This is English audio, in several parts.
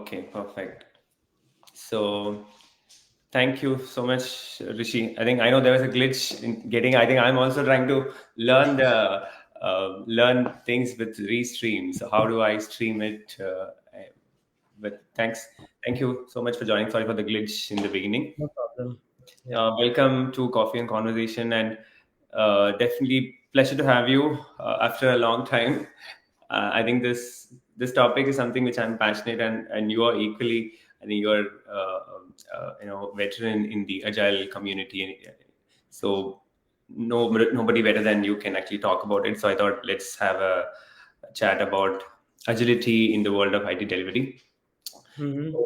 Okay, perfect. So thank you so much, Rishi. I think I know there was a glitch in getting. I think I'm also trying to learn things with Restream. So how do I stream it? But thank you so much for joining. Sorry for the glitch in the beginning. No problem. Yeah. Welcome to Coffee and Conversation, and definitely pleasure to have you after a long time. I think this topic is something which I'm passionate, and you are equally. I think you're veteran in the agile community, so nobody better than you can actually talk about it. So I thought let's have a chat about agility in the world of IT delivery. Mm-hmm.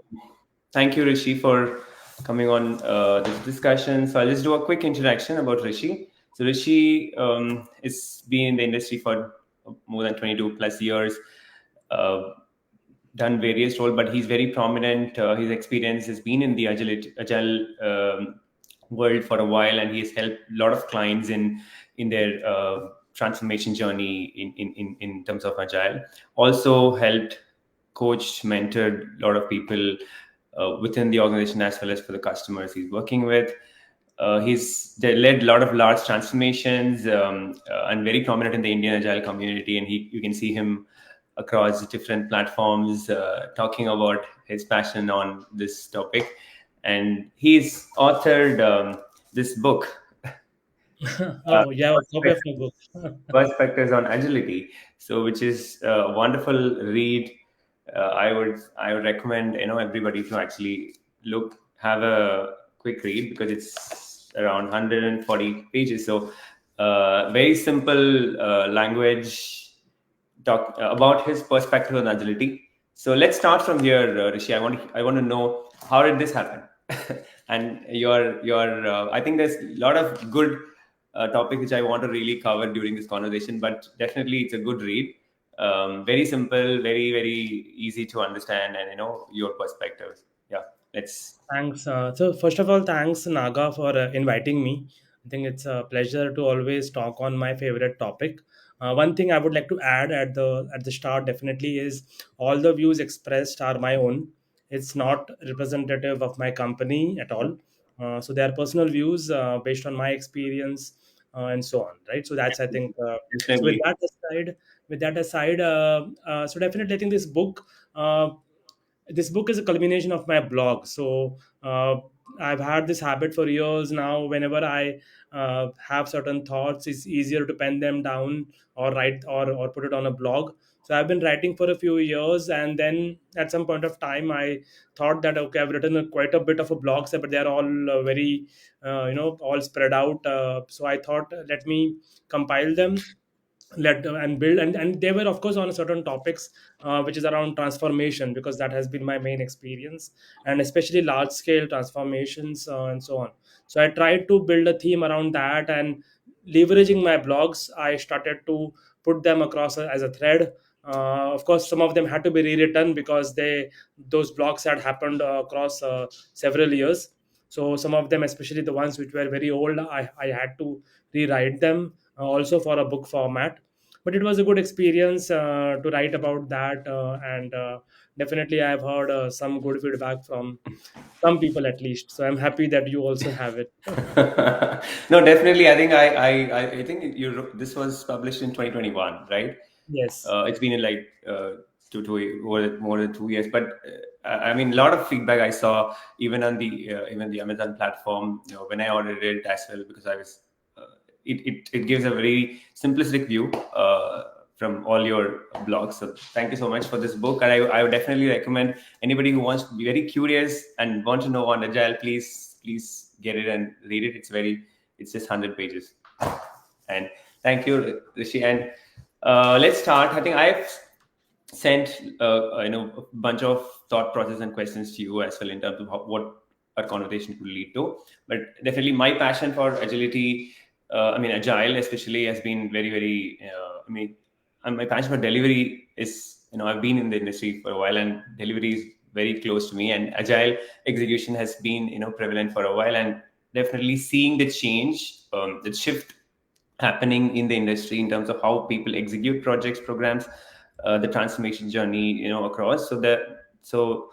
Thank you, Rishi, for coming on this discussion. So I'll just do a quick introduction about Rishi. So Rishi has been in the industry for more than 22 plus years, uh, done various roles, but he's very prominent. His experience has been in the agile world for a while, and he has helped a lot of clients in their transformation journey in terms of agile. Also helped coached, mentored a lot of people within the organization as well as for the customers he's working with. He's they led a lot of large transformations and very prominent in the Indian Agile community. And you can see him across different platforms talking about his passion on this topic. And he's authored this book, uh, Oh, yeah, a copy of my book. Perspectives on Agility. So, which is a wonderful read. I would recommend everybody to actually have a quick read because it's around 140 pages. So, very simple language talk about his perspective on agility. So let's start from here, Rishi. I want to know how did this happen, and your I think there's a lot of good topic which I want to really cover during this conversation. But definitely, it's a good read. Very simple, very easy to understand, and your perspectives. Yeah, let's. Thanks. So, first of all, thanks, Naga, for inviting me. I think it's a pleasure to always talk on my favorite topic. One thing I would like to add at the start definitely is all the views expressed are my own. It's not representative of my company at all. So they are personal views based on my experience and so on, right? So that's I think. So Definitely. with that aside, so definitely I think this book is a culmination of my blog. So I've had this habit for years now. Whenever I have certain thoughts, it's easier to pen them down or write or put it on a blog. So I've been writing for a few years, and then at some point of time I thought that okay, I've written quite a bit of a blogs, but they're all very all spread out. So I thought let me compile them, let and build, and they were of course on certain topics which is around transformation, because that has been my main experience, and especially large scale transformations and so on. So I tried to build a theme around that, and leveraging my blogs I started to put them across as a thread. Of course some of them had to be rewritten because those blogs had happened across several years. So some of them, especially the ones which were very old, I had to rewrite them also for a book format. But it was a good experience to write about that, and definitely I have heard some good feedback from some people at least, so I'm happy that you also have it. No, definitely. I think I think this was published in 2021, right? Yes. It's been in like more than 2 years, but I mean, a lot of feedback I saw even the Amazon platform. When I ordered it as well, because I was it gives a very simplistic view from all your blogs. So thank you so much for this book, and I would definitely recommend anybody who wants to be very curious and want to know on agile, please get it and read it. It's just 100 pages. And thank you, Rishi. And let's start. I think I've sent a bunch of thought process and questions to you as well in terms of what our conversation could lead to. But definitely, my passion for agility, I mean agile especially, has been very. I mean, and my passion for delivery is I've been in the industry for a while, and delivery is very close to me. And agile execution has been prevalent for a while, and definitely seeing the change, the shift happening in the industry in terms of how people execute projects, programs, the transformation journey, across. So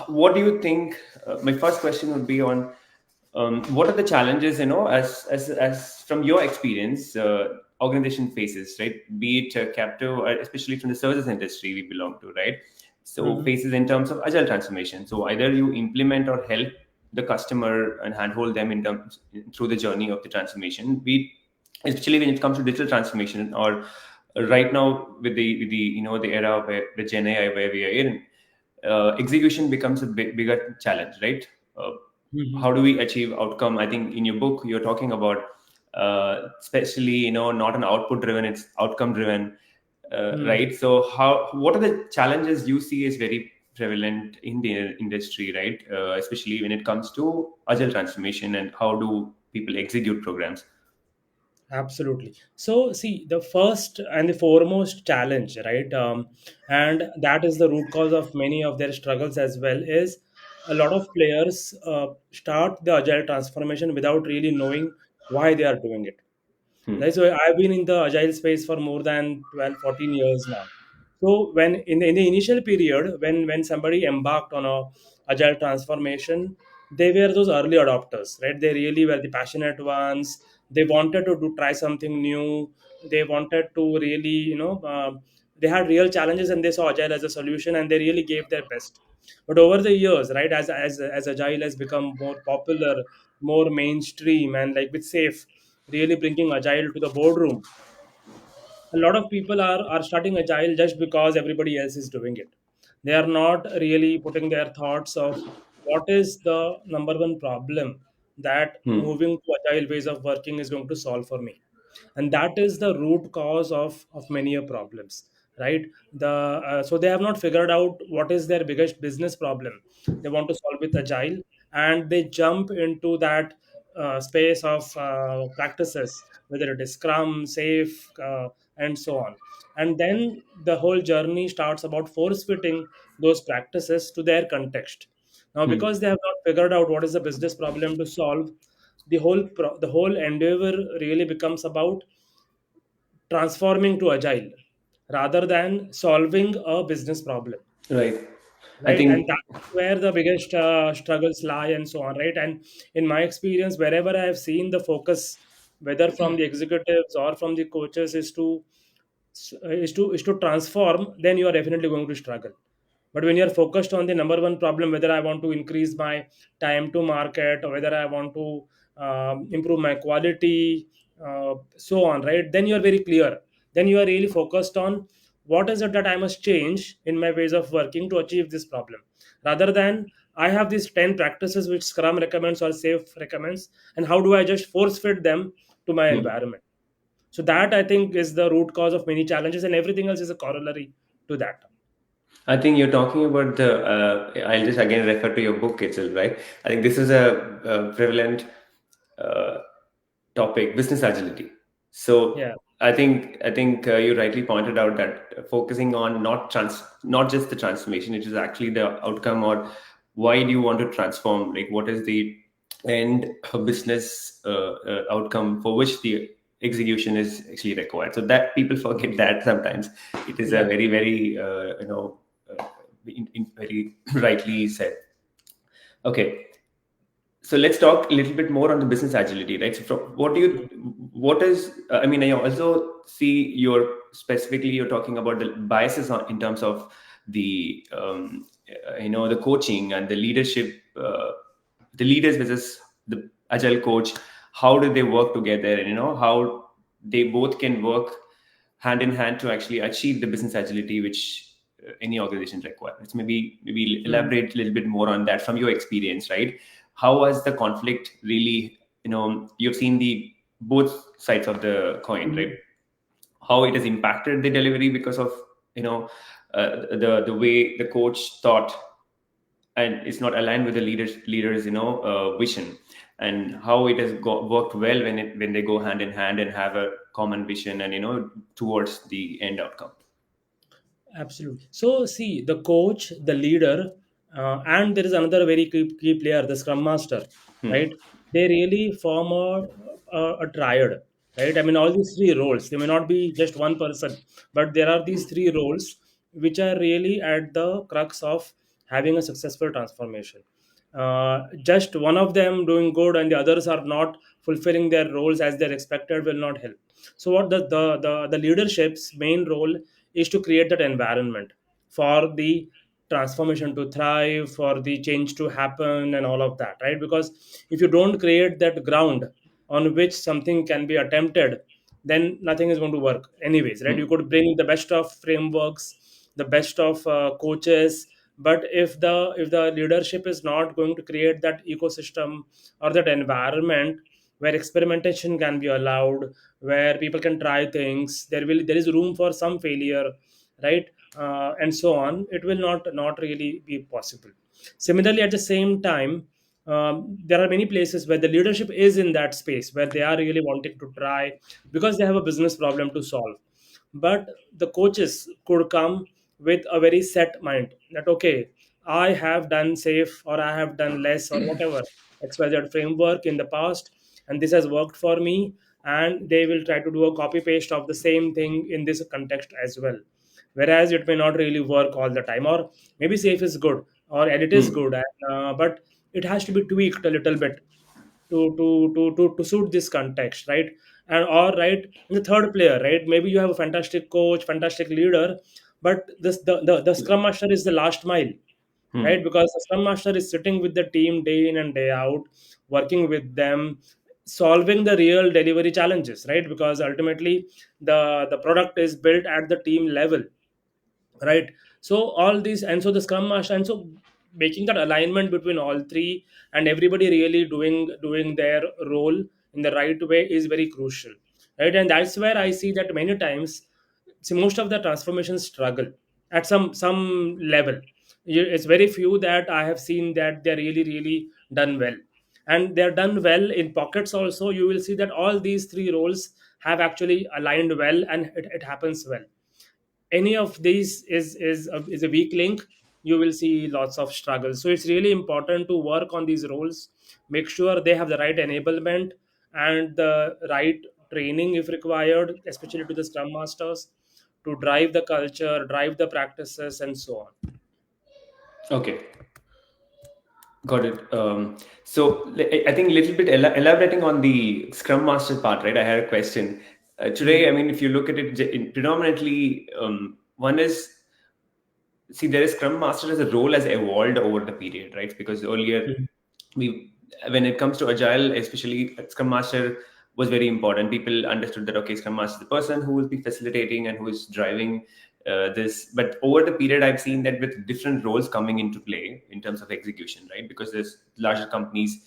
What do you think? My first question would be on what are the challenges, as from your experience, organization faces, right? Be it captive, especially from the services industry we belong to, right? So Mhm. faces in terms of agile transformation. So either you implement or help the customer and handhold them in terms through the journey of the transformation. Be especially when it comes to digital transformation, or right now with the the era where the Gen AI where we are in, execution becomes a bigger challenge, right? Uh, how Mhm. do we achieve outcome? I think in your book you're talking about, especially not an output driven, it's outcome driven, Mhm. right? So how what are the challenges you see is very prevalent in the industry, right? Especially when it comes to agile transformation, and how do people execute programs? Absolutely. So, see, the first and the foremost challenge, right, and that is the root cause of many of their struggles as well, is a lot of players start the agile transformation without really knowing why they are doing it. Hmm. Right? So I've been in the agile space for more than 12, 14 years now. So when in the initial period, when somebody embarked on a agile transformation, they were those early adopters, right? They really were the passionate ones. They wanted to try something new. They wanted to really, they had real challenges and they saw agile as a solution and they really gave their best. But over the years, right, as agile has become more popular, more mainstream, and like with safe really bringing agile to the boardroom, a lot of people are starting agile just because everybody else is doing it. They are not really putting their thoughts of what is the number one problem that Hmm. moving to agile ways of working is going to solve for me, and that is the root cause of many a problems, right? So they have not figured out what is their biggest business problem they want to solve with agile, and they jump into that space of practices, whether it is scrum, safe, and so on. And then the whole journey starts about force fitting those practices to their context. Now, Hmm. because they have not figured out what is the business problem to solve, the whole endeavor really becomes about transforming to agile rather than solving a business problem, Right. I right? And think. that's where the biggest struggles lie and so on, right? And in my experience, wherever I have seen the focus, whether from the executives or from the coaches, is to transform, then you are definitely going to struggle. But when you're focused on the number one problem, whether I want to increase my time to market or whether I want to improve my quality, so on, right? Then you're very clear. Then you are really focused on what is it that I must change in my ways of working to achieve this problem, rather than I have these 10 practices which Scrum recommends or Safe recommends, and how do I just force fit them to my Hmm. environment? So that I think is the root cause of many challenges, and everything else is a corollary to that. I think you're talking about the. I'll just again refer to your book itself, right? I think this is a prevalent uh, topic, business agility. So Yeah. I think you rightly pointed out that focusing on not just the transformation, it is actually the outcome, or why do you want to transform? Like, what is the end business outcome for which the execution is actually required? So that people forget that sometimes. It is a Yeah. very very very rightly said. Okay, so let's talk a little bit more on the business agility, right? So from what is, I mean, I also see specifically you're talking about the biases in terms of the, the coaching and the leadership, the leaders versus the agile coach. How do they work together? And, how they both can work hand in hand to actually achieve the business agility which any organization requires. Maybe Mhm. elaborate a little bit more on that from your experience, right? How has the conflict really, you've seen the both sides of the coin, right? Mhm. How it has impacted the delivery because of, you know the way the coach thought, and it's not aligned with the leaders vision, and how it has worked well when they go hand in hand and have a common vision, and towards the end outcome. Absolutely. So, see, the coach, the leader, and there is another very key player, the scrum master, Hmm. right? They really form a triad, right? I mean, all these three roles, they may not be just one person, but there are these three roles which are really at the crux of having a successful transformation. Just one of them doing good and the others are not fulfilling their roles as they're expected will not help. So what the leadership's main role is to create that environment for the transformation to thrive, for the change to happen, and all of that, right? Because if you don't create that ground on which something can be attempted, then nothing is going to work anyways, right? You Hmm. could bring the best of frameworks, the best of coaches, but if the leadership is not going to create that ecosystem or that environment where experimentation can be allowed, where people can try things, there is room for some failure, right? And so on, it will not really be possible. Similarly, at the same time, there are many places where the leadership is in that space where they are really wanting to try because they have a business problem to solve. But the coaches could come with a very set mind that, okay, I have done safe or I have done less or whatever xyz framework in the past, and this has worked for me, and they will try to do a copy paste of the same thing in this context as well. Whereas it may not really work all the time, or maybe safe is good or edit is Hmm. good, and, but it has to be tweaked a little bit to suit this context, right? And or right, in the third player, right, maybe you have a fantastic coach, fantastic leader, but the scrum master is the last mile, Hmm. right? Because the scrum master is sitting with the team day in and day out, working with them, solving the real delivery challenges, right? Because ultimately the product is built at the team level, right? So all these, and so the scrum master, and so making that alignment between all three and everybody really doing their role in the right way is very crucial, right? And that's where I see that many times, see, most of the transformations struggle at some level. It's very few that I have seen that they're really done well, and they're done well in pockets also. You will see that all these three roles have actually aligned well, and it happens well. Any of these is a weak link, you will see lots of struggles. So it's really important to work on these roles, make sure they have the right enablement and the right training if required, especially to the scrum masters, to drive the culture, drive the practices, and so on. Okay. Got it. I think a little bit elaborating on the Scrum Master part, right? I had a question. Today, I Mm, mean, if you look at it predominantly, one is, see, there is Scrum Master as a role has evolved over the period, right? Because earlier, mm, we, when it comes to Agile, especially Scrum Master was very important. People understood that, okay, Scrum Master is the person who will be facilitating and who is driving this. But over the period, I've seen that with different roles coming into play in terms of execution, right? Because there's larger companies,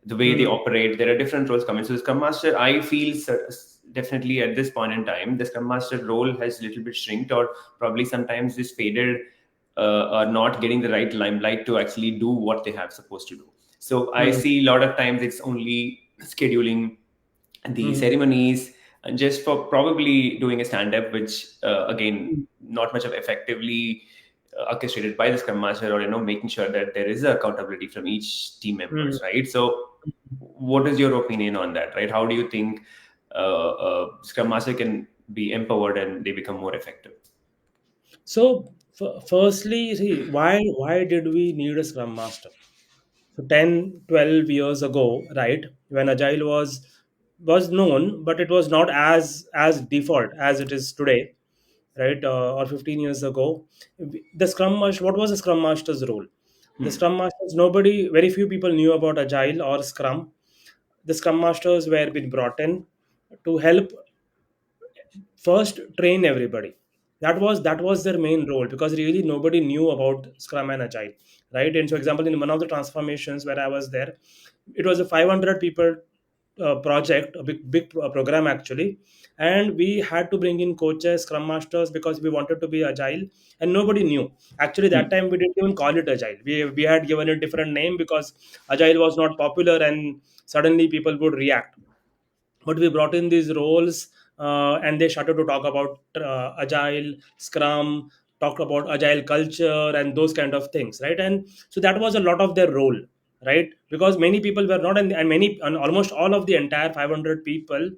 the way they mm, operate, there are different roles coming. So the Scrum Master, I feel definitely at this point in time, the Scrum Master role has a little bit shrinked, or probably sometimes is faded, are not getting the right limelight to actually do what they have supposed to do. So I mm, see a lot of times it's only scheduling the mm, ceremonies and just for probably doing a stand up, which again, mm, not much of effectively orchestrated by the scrum master, or making sure that there is accountability from each team mm. members, right? So what is your opinion on that, right? How do you think scrum master can be empowered and they become more effective? So firstly, see, why did we need a scrum master? So 10, 12 years ago, right, when Agile was known, but it was not as default as it is today, right? Or 15 years ago, the Scrum Master. What was the Scrum Master's role? The Hmm. Scrum Masters, nobody, very few people knew about Agile or Scrum. The Scrum Masters were been brought in to help first train everybody. That was their main role, because really nobody knew about Scrum and Agile, right? And so example, in one of the transformations where I was there, it was a 500 people project, a big program actually, and we had to bring in coaches, scrum masters, because we wanted to be agile, and nobody knew. Actually, that Hmm. time we didn't even call it agile. We had given it different name because agile was not popular, and suddenly people would react. But we brought in these roles, and they started to talk about agile, scrum, talk about agile culture and those kind of things, right? And so that was a lot of their role, right? Because many people were not in, and many, and almost all of the entire 500 people,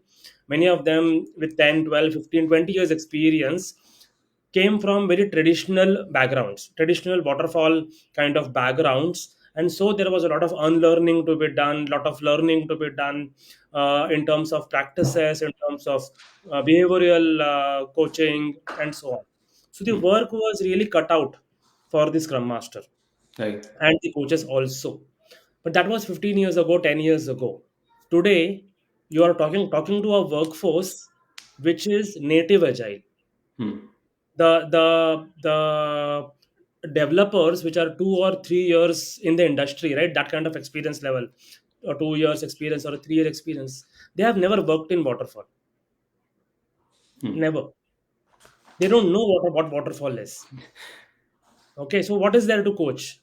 many of them with 10, 12, 15, 20 years experience, came from very traditional backgrounds, traditional waterfall kind of backgrounds, and so there was a lot of unlearning to be done, lot of learning to be done in terms of practices, in terms of behavioral coaching, and so on. So the work was really cut out for the scrum master Right. and the coaches also. But that was 15 years ago, 10 years ago. Today, you are talking to a workforce which is native agile. Hmm. The developers which are 2 or 3 years in the industry, right? That kind of experience level, or 2 years experience or a 3 year experience, they have never worked in waterfall. Never. They don't know what waterfall is. Okay, so what is there to coach?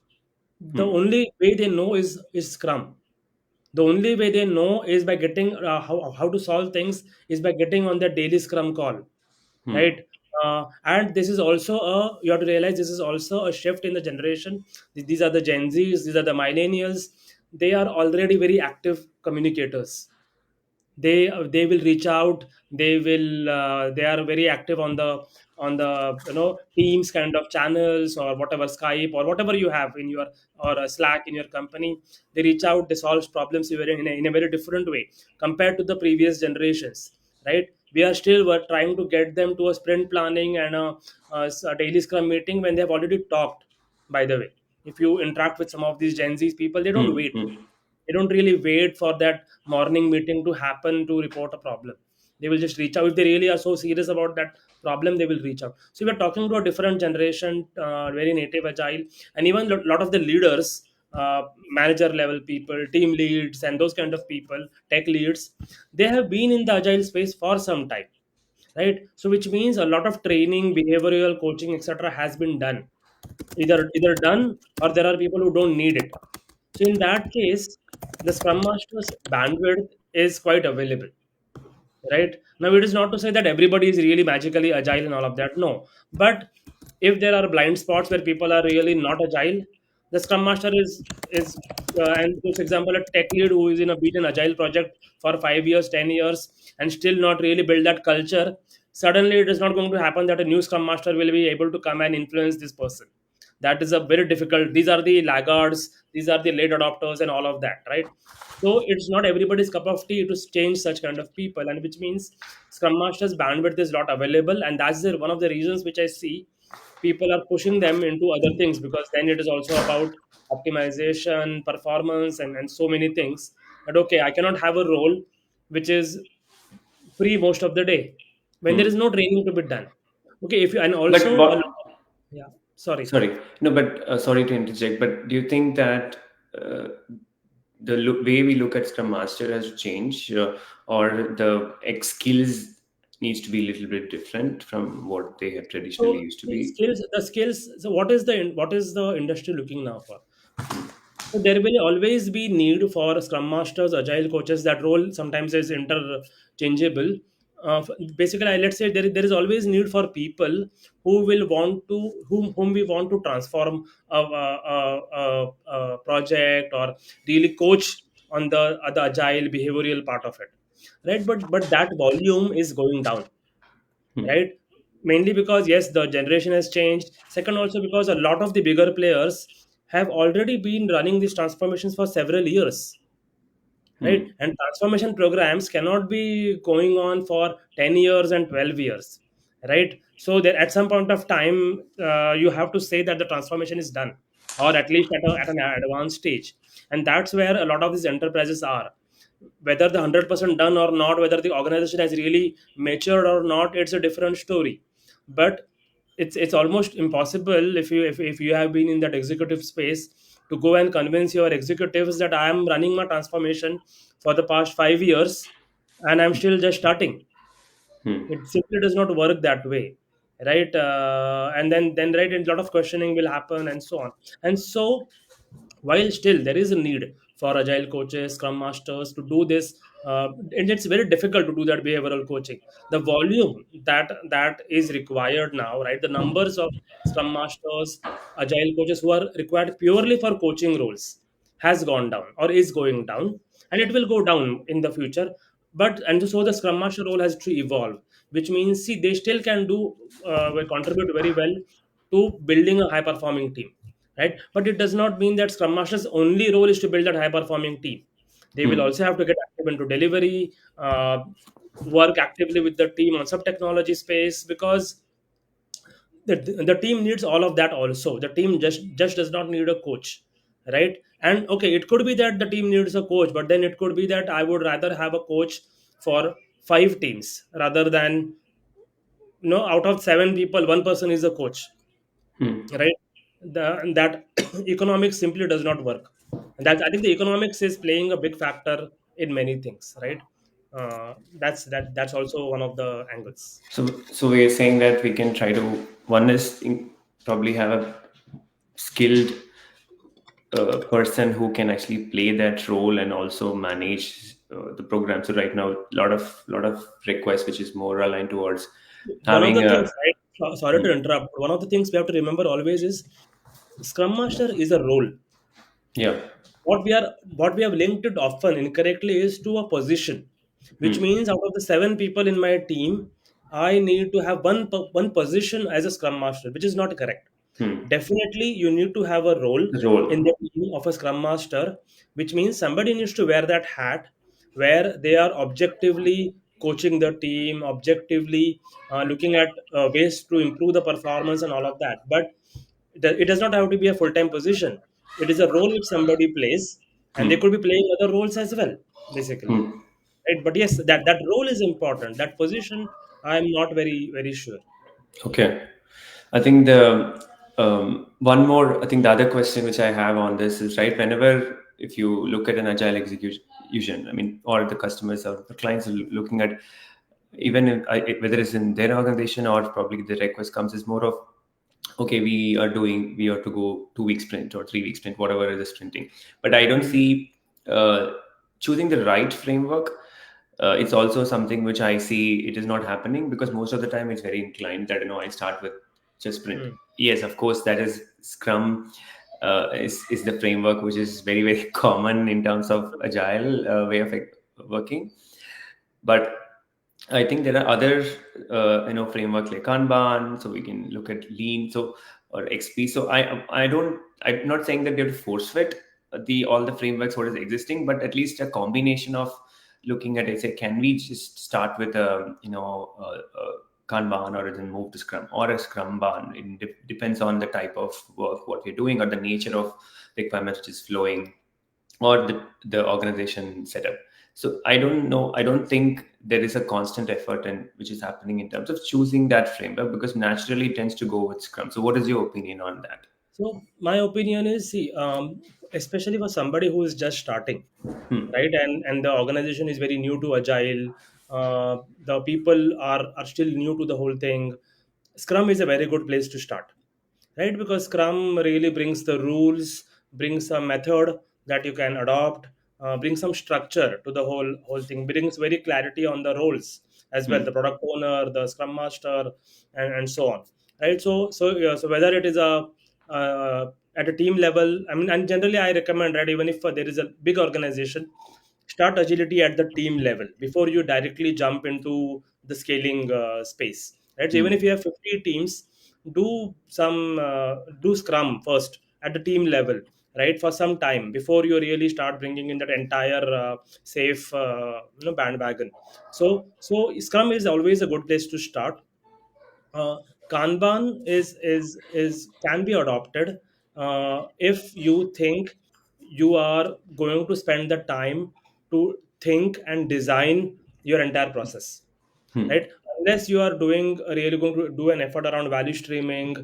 The only way they know is Scrum. The only way they know is by getting how to solve things is by getting on their daily Scrum call, right? And this is also a, you have to realize, this is also a shift in the generation. These are the Gen Zs, these are the millennials. They are already very active communicators. They will reach out, they are very active on the Teams kind of channels, or whatever, Skype or whatever you have in your, or Slack in your company. They reach out, they solve problems in a very different way compared to the previous generations, right? We are still were trying to get them to a sprint planning and a daily Scrum meeting when they have already talked. By the way, if you interact with some of these Gen Z's people, they don't Hmm. wait. Hmm. They don't really wait for that morning meeting to happen to report a problem. They will just reach out. If they really are so serious about that problem, they will reach out. So we're talking to a different generation, very native agile, and even a lot of the leaders, manager level people, team leads, and those kind of people, tech leads, they have been in the agile space for some time, right? So which means a lot of training, behavioral coaching, etc., has been done, either done, or there are people who don't need it. So in that case, the Scrum Master's bandwidth is quite available, right? Now, it is not to say that everybody is really magically agile and all of that. No, but if there are blind spots where people are really not agile, the Scrum Master is and for example, a tech lead who is in a beaten agile project for 5 years, 10 years, and still not really build that culture. Suddenly, it is not going to happen that a new Scrum Master will be able to come and influence this person. That is a very difficult. These are the laggards, these are the late adopters, and all of that, right? So it's not everybody's cup of tea to change such kind of people, and which means Scrum Masters bandwidth is not available, and that's one of the reasons which I see people are pushing them into other things, because then it is also about optimization, performance, and so many things. But okay, I cannot have a role which is free most of the day when there is no training to be done. Okay, if you, and But also a lot, what? yeah, sorry. Sorry, no, but sorry to interject. But do you think that uh, the way we look at Scrum Master has changed, or the X skills needs to be a little bit different from what they have traditionally So used to the be? skills. So what is the industry looking now for? So there will always be need for Scrum Masters, Agile coaches. That role sometimes is interchangeable. Basically, let's say there is always need for people who will want to, whom we want to transform a project, or really coach on the agile behavioral part of it, right? But that volume is going down, right? Mainly because yes, the generation has changed. Second, also because a lot of the bigger players have already been running these transformations for several years, right? And transformation programs cannot be going on for 10 years and 12 years, right? So that at some point of time, you have to say that the transformation is done, or at least at an advanced stage. And that's where a lot of these enterprises are. Whether the 100% done or not, whether the organization has really matured or not, it's a different story. But it's almost impossible, if you have been in that executive space, to go and convince your executives that I am running my transformation for the past 5 years and I'm still just starting. It simply does not work that way, right? And then right, a lot of questioning will happen, and so on. And so while still there is a need for agile coaches, scrum masters to do this, and it's very difficult to do that behavioral coaching. The volume that is required now, right? The numbers of scrum masters, agile coaches who are required purely for coaching roles has gone down, or is going down, and it will go down in the future. But and so the scrum master role has to evolve, which means, see, they still can do will contribute very well to building a high performing team, right? But it does not mean that Scrum Master's only role is to build that high performing team. They will Hmm. also have to get active into delivery, work actively with the team on some technology space, because the team needs all of that also. The team just does not need a coach, right? And okay, it could be that the team needs a coach, but then it could be that I would rather have a coach for 5 teams rather than, out of 7 people, one person is a coach, Hmm. right? That economics simply does not work. And that, I think, the economics is playing a big factor in many things, right? That's also one of the angles. So we're saying that we can try to, one is probably have a skilled person who can actually play that role and also manage the program. So right now, lot of requests which is more aligned towards One of having the a. things, right? Sorry Hmm. to interrupt. One of the things we have to remember always is Scrum Master is a role. Yeah. What we have linked it often incorrectly is to a position, which Hmm. means out of the 7 people in my team, I need to have one position as a Scrum Master, which is not correct. Hmm. Definitely, you need to have a role The in role. the team of a Scrum Master, which means somebody needs to wear that hat, where they are objectively coaching the team, objectively looking at ways to improve the performance and all of that. But it does not have to be a full time position. It is a role which somebody plays, and they Hmm. could be playing other roles as well, basically. Hmm. Right? But yes, that role is important. That position, I am not very sure. Okay. I think the one more. I think the other question which I have on this is, right. Whenever if you look at an agile execution, I mean, or the customers or the clients are looking at, even if, whether it's in their organization or probably the request comes is more of, okay, we are to go 2 week sprint or 3 week sprint, whatever is the sprinting. But I don't Hmm. see uh, choosing the right framework. It's also something which I see it is not happening, because most of the time it's very inclined that, I start with just sprint. Hmm. Yes, of course, that is Scrum. Is the framework which is very very common in terms of agile way of working. But I think there are other, frameworks like Kanban, so we can look at Lean, so, or XP. So I don't, I'm not saying that we have to force fit the all the frameworks what is existing, but at least a combination of looking at it. Say, can we just start with Kanban, or then move to Scrum or a Scrum Ban? It depends on the type of work what we're doing, or the nature of requirements which is flowing, or the organization setup. So I don't know, I don't think there is a constant effort and which is happening in terms of choosing that framework, because naturally it tends to go with Scrum. So what is your opinion on that? So my opinion is, see, especially for somebody who is just starting, Hmm. right, and the organization is very new to agile, the people are still new to the whole thing. Scrum is a very good place to start, right? Because Scrum really brings the rules, brings a method that you can adopt, brings some structure to the whole thing, brings very clarity on the roles as well, Hmm. the product owner, the Scrum Master, and so on, right? So whether it is a at a team level, I mean, and generally I recommend, right, even if there is a big organization, start agility at the team level before you directly jump into the scaling space, right? So even Hmm. if you have 50 teams, do scrum first at the team level, right, for some time before you really start bringing in that entire safe bandwagon. So scrum is always a good place to start. uh, Kanban is can be adopted if you think you are going to spend the time to think and design your entire process, Hmm. right? Unless you are doing really going to do an effort around value streaming,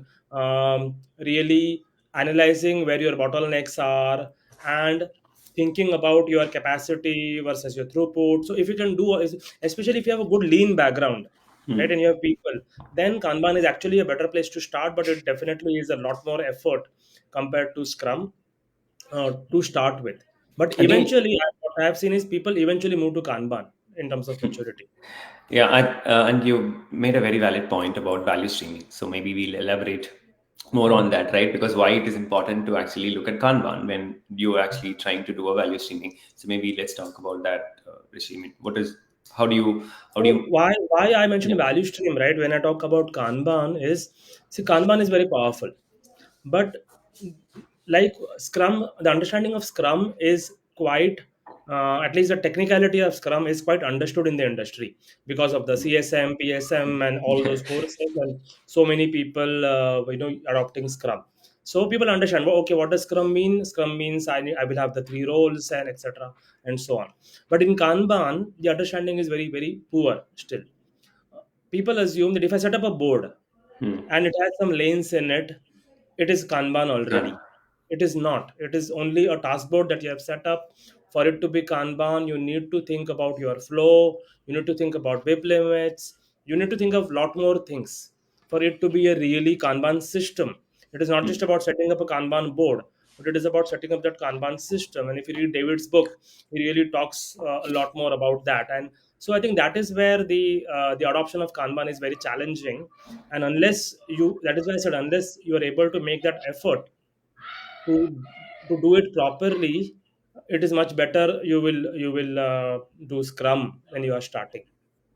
really analyzing where your bottlenecks are, and thinking about your capacity versus your throughput. So if you can do, especially if you have a good lean background, right, Hmm. and you have people, then Kanban is actually a better place to start, but it definitely is a lot more effort compared to Scrum to start with. But I think, eventually, what I have seen is people eventually move to Kanban in terms of maturity. yeah, and you made a very valid point about value streaming. So maybe we'll elaborate more on Hmm. that, right? Because why it is important to actually look at Kanban when you're actually trying to do a value streaming. So maybe let's talk about that, Rishi. I mean, what is How do you, how So do you why I mentioned yeah. value stream, right? When I talk about Kanban is, see, Kanban is very powerful, but like Scrum, the understanding of Scrum is quite, at least the technicality of Scrum is quite understood in the industry because of the CSM, PSM, and all those courses, and so many people, adopting Scrum. So people understand, well, okay, what does Scrum mean? Scrum means I will have the three roles and etc. and so on. But in Kanban, the understanding is very very poor still. People assume that if I set up a board Hmm. and it has some lanes in it, it is Kanban Done. already. It is not. It is only a task board that you have set up. For it to be Kanban, you need to think about your flow, you need to think about WIP limits, you need to think of lot more things for it to be a really Kanban system. It is not Hmm. just about setting up a Kanban board, but it is about setting up that Kanban system. And if you read David's book, he really talks a lot more about that. And so I think that is where the adoption of Kanban is very challenging. And unless you, that is why I said, unless you are able to make that effort to do it properly, it is much better you will do Scrum when you are starting.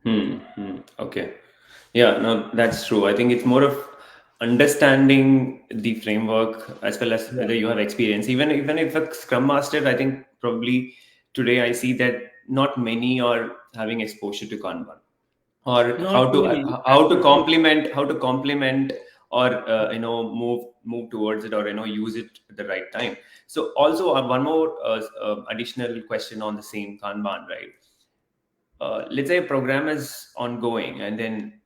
Hmm. Hmm. Okay. Yeah, no, that's true. I think it's more of understanding the framework as well as Yeah, whether you have experience. Even if a Scrum Master, I think probably today I see that not many are having exposure to Kanban, or not really, how to absolutely. complement, or move towards it, or use it at the right time. So also, one more additional question on the same Kanban, right? Let's say a program is ongoing, and then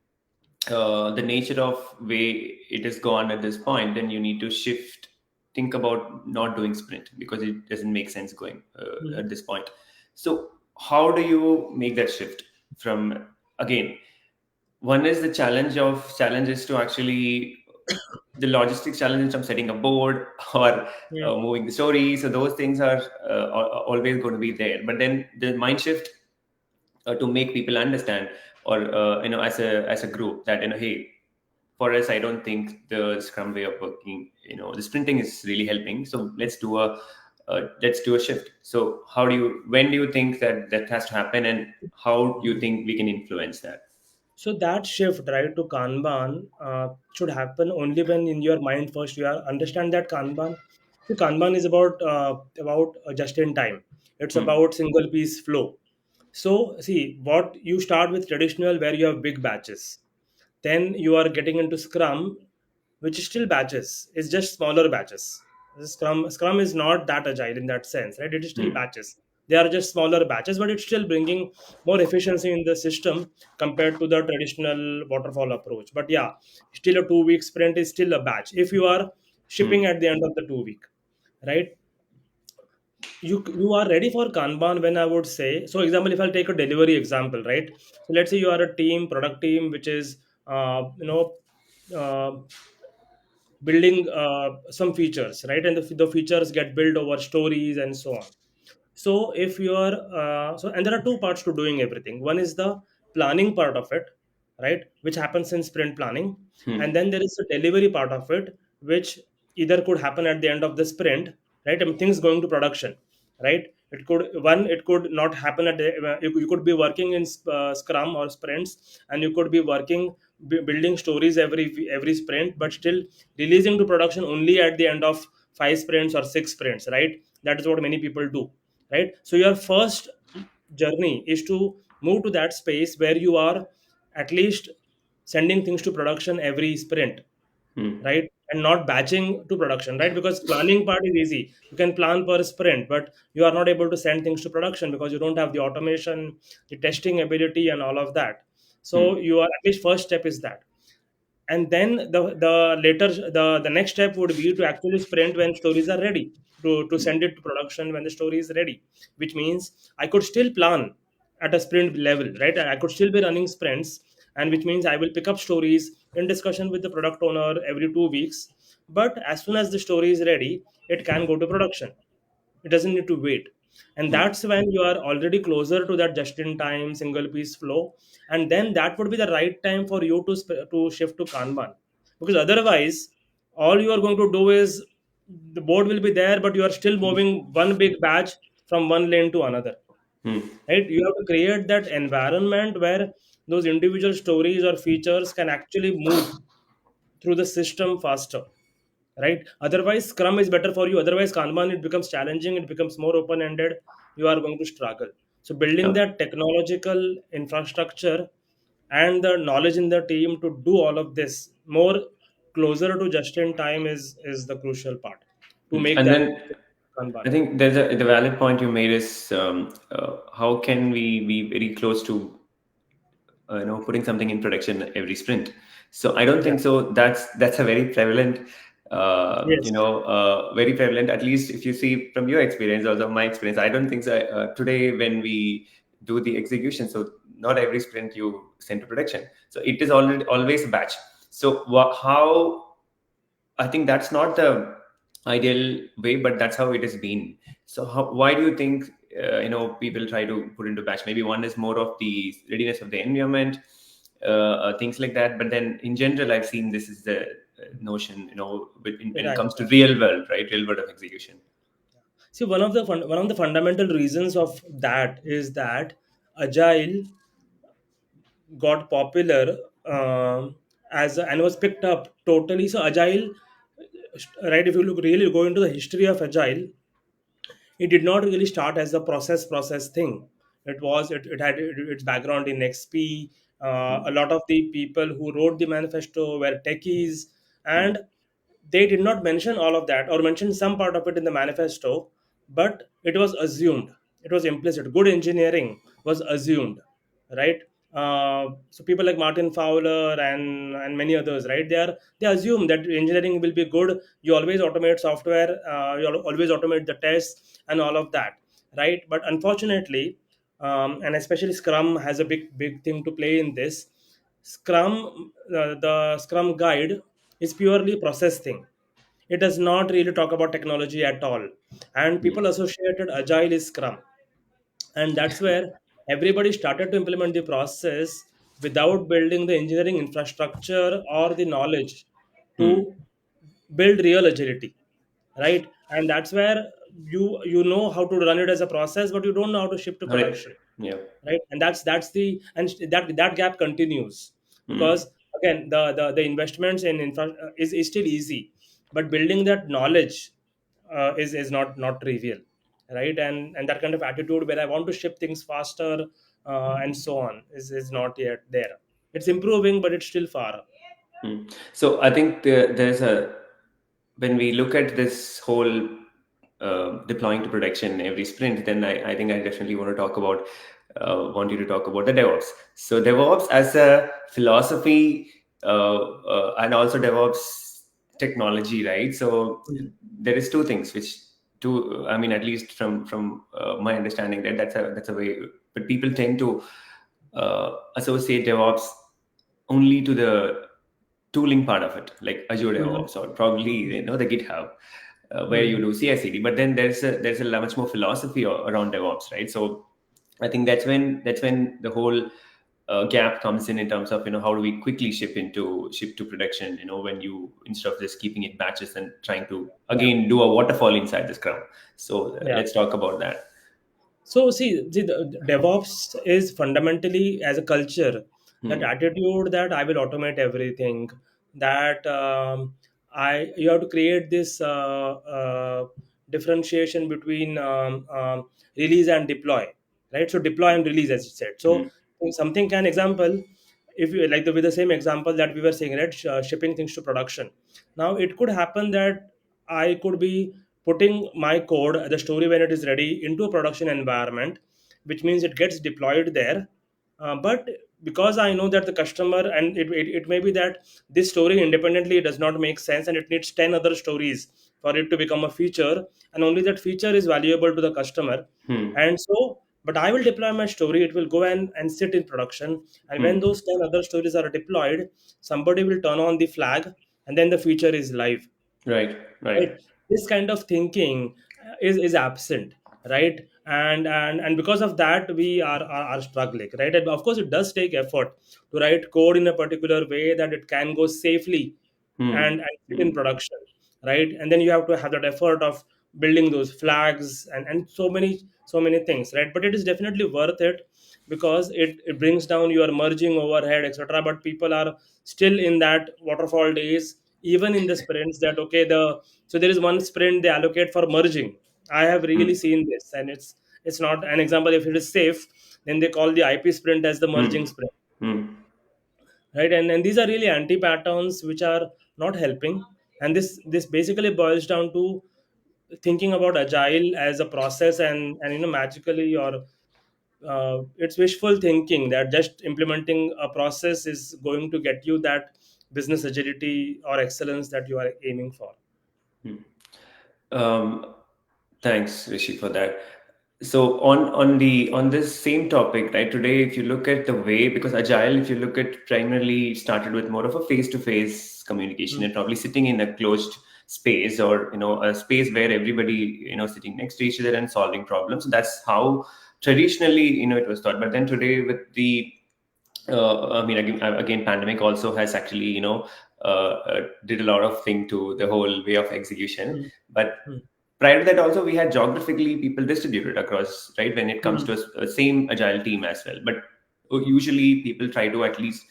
the nature of way it is gone at this point, then you need to shift, think about not doing sprint because it doesn't make sense going Mhm. at this point. So how do you make that shift from, again, one is the challenge is to actually the logistics challenge from setting a board or Yeah. moving the story. So those things are always going to be there. But then the mind shift to make people understand, or as a group, that hey, for us, I don't think the Scrum way of working, the sprinting is really helping. So let's do a shift. So when do you think that that has to happen, and how do you think we can influence that? So that shift, right, to Kanban should happen only when in your mind first you are understand that Kanban. So Kanban is about just in time. It's Hmm. about single piece flow. So see what you start with traditional where you have big batches. Then you are getting into Scrum, which is still batches. It's just smaller batches. Scrum is not that agile in that sense, right? It is still Hmm. batches. They are just smaller batches, but it's still bringing more efficiency in the system compared to the traditional waterfall approach. But yeah, still a 2 week sprint is still a batch. If you are Hmm. shipping at the end of the 2 week, right? You are ready for Kanban when I would say. So, example, if I'll take a delivery example, right? So let's say you are a product team, which is uh, building some features, right? And the features get built over stories and so on. So if you are and there are two parts to doing everything. One is the planning part of it, right, which happens in sprint planning. Hmm. And then there is the delivery part of it, which either could happen at the end of the sprint, right? I mean, things going to production, right? It could not happen at you could be working in Scrum or sprints, and you could be working building stories every sprint, but still releasing to production only at the end of 5 sprints or 6 sprints, right? That is what many people do, right? So your first journey is to move to that space where you are at least sending things to production every sprint, Hmm. right? And not batching to production, right? Because planning part is easy, you can plan per sprint, but you are not able to send things to production because you don't have the automation, the testing ability, and all of that. Hmm. So you are, at least first step is that. And then the next step would be to actually sprint when stories are ready, to send it to production when the story is ready, which means I could still plan at a sprint level, right? I could still be running sprints, and which means I will pick up stories in discussion with the product owner every 2 weeks. But as soon as the story is ready, it can go to production. It doesn't need to wait. And Hmm. that's when you are already closer to that just in time single piece flow. And then that would be the right time for you to shift to Kanban. Because otherwise, all you are going to do is the board will be there, but you are still moving one big batch from one lane to another. Hmm. right? You have to create that environment where those individual stories or features can actually move through the system faster, right? Otherwise scrum is better for you, otherwise kanban, it becomes challenging, it becomes more open ended, you are going to struggle. So building Okay. that technological infrastructure and the knowledge in the team to do all of this more closer to just in time is the crucial part to make And that then kanban. I think there's the valid point you made is how can we be very close to putting something in production every sprint. So I don't Yeah. think so. That's a very prevalent, Yes. very prevalent. At least if you see from your experience, also my experience, I don't think so. Today when we do the execution, so not every sprint you send to production. So it is already always a batch. So how I think that's not the ideal way, but that's how it has been. So why do you think people try to put into batch? Maybe one is more of the readiness of the environment, things like that. But then in general, I've seen this is the notion, when it Right, comes to right. real world, right? Real world of execution. See, one of the fundamental reasons of that is that agile got popular, and was picked up totally. So agile, right? If you look really go into the history of agile, it did not really start as a process thing. It had its background in XP. A lot of the people who wrote the manifesto were techies, Hmm. and they did not mention all of that or mention some part of it in the manifesto, but it was assumed, it was implicit. Good engineering was assumed, right? So people like Martin Fowler and many others, right? They assume that engineering will be good. You always automate software, you always automate the tests and all of that, right? But unfortunately, and especially Scrum has a big thing to play in this. Scrum, the Scrum guide is purely process thing. It does not really talk about technology at all, and Hmm. people associated agile is Scrum, and that's where everybody started to implement the process without building the engineering infrastructure or the knowledge Hmm. to build real agility, right? And that's where you know how to run it as a process, but you don't know how to ship to All right. production, Yeah. right? And that's the and that gap continues, Hmm. because again the investments in infra is still easy, but building that knowledge is not trivial, right? And that kind of attitude where I want to ship things faster, and so on, is not yet there. It's improving, but it's still far. So I think there's a when we look at this whole deploying to production every sprint, then I think I definitely want you to talk about the DevOps. So DevOps as a philosophy, and also DevOps technology, right? So Mm. there is two things which two I mean, at least from my understanding, that that's a way, but people tend to associate DevOps only to the tooling part of it, like Azure Mhm. DevOps or probably the GitHub, where you Mhm. do CI/CD. But then there's a much more philosophy around DevOps, right? So I think that's when the whole gap comes in terms of how do we quickly ship to production. When you, instead of just keeping it batches and trying to Yeah. again do a waterfall inside the Scrum. So Yeah. let's talk about that. So see, the DevOps is fundamentally as a culture, that Hmm. attitude that I will automate everything. That I you have to create this differentiation between release and deploy, right? So deploy and release, as you said. Hmm. So something can example, if you like with the same example that we were saying, right? Shipping things to production. Now it could happen that I could be putting my code, the story when it is ready, into a production environment, which means it gets deployed there. But because I know that the customer, and it may be that this story independently does not make sense and it needs 10 other stories for it to become a feature, and only that feature is valuable to the customer. Hmm. And so, but I will deploy my story, it will go and sit in production. And when Hmm. those 10 other stories are deployed, somebody will turn on the flag, and then the feature is live, Right. right? Right. This kind of thinking is absent, right? And because of that we are struggling, right? And of course it does take effort to write code in a particular way that it can go safely Hmm. and sit in Hmm. production, right? And then you have to have that effort of building those flags, and so many things, right? But it is definitely worth it, because it brings down your merging overhead, etc. But people are still in that waterfall days, even in the sprints, that okay, the so there is one sprint they allocate for merging. I have really Hmm. seen this, and it's not an example. If it is safe, then they call the IP sprint as the merging Hmm. sprint, Hmm. right? And these are really anti patterns which are not helping. And this basically boils down to thinking about agile as a process, and magically, or it's wishful thinking that just implementing a process is going to get you that business agility or excellence that you are aiming for. Hmm. Um, Thanks, Rishi, for that. So on this same topic, right? Today, if you look at the way, because Agile, if you look at, primarily started with more of a face-to-face communication, Mm, and probably sitting in a closed space, or a space where everybody sitting next to each other and solving problems. That's how traditionally it was thought. But then today, with the I mean, again, pandemic also has actually, did a lot of thing to the whole way of execution. mm, But mm, prior to that, also we had geographically people distributed across, right? When it comes to mm, a same agile team as well. But usually people try to at least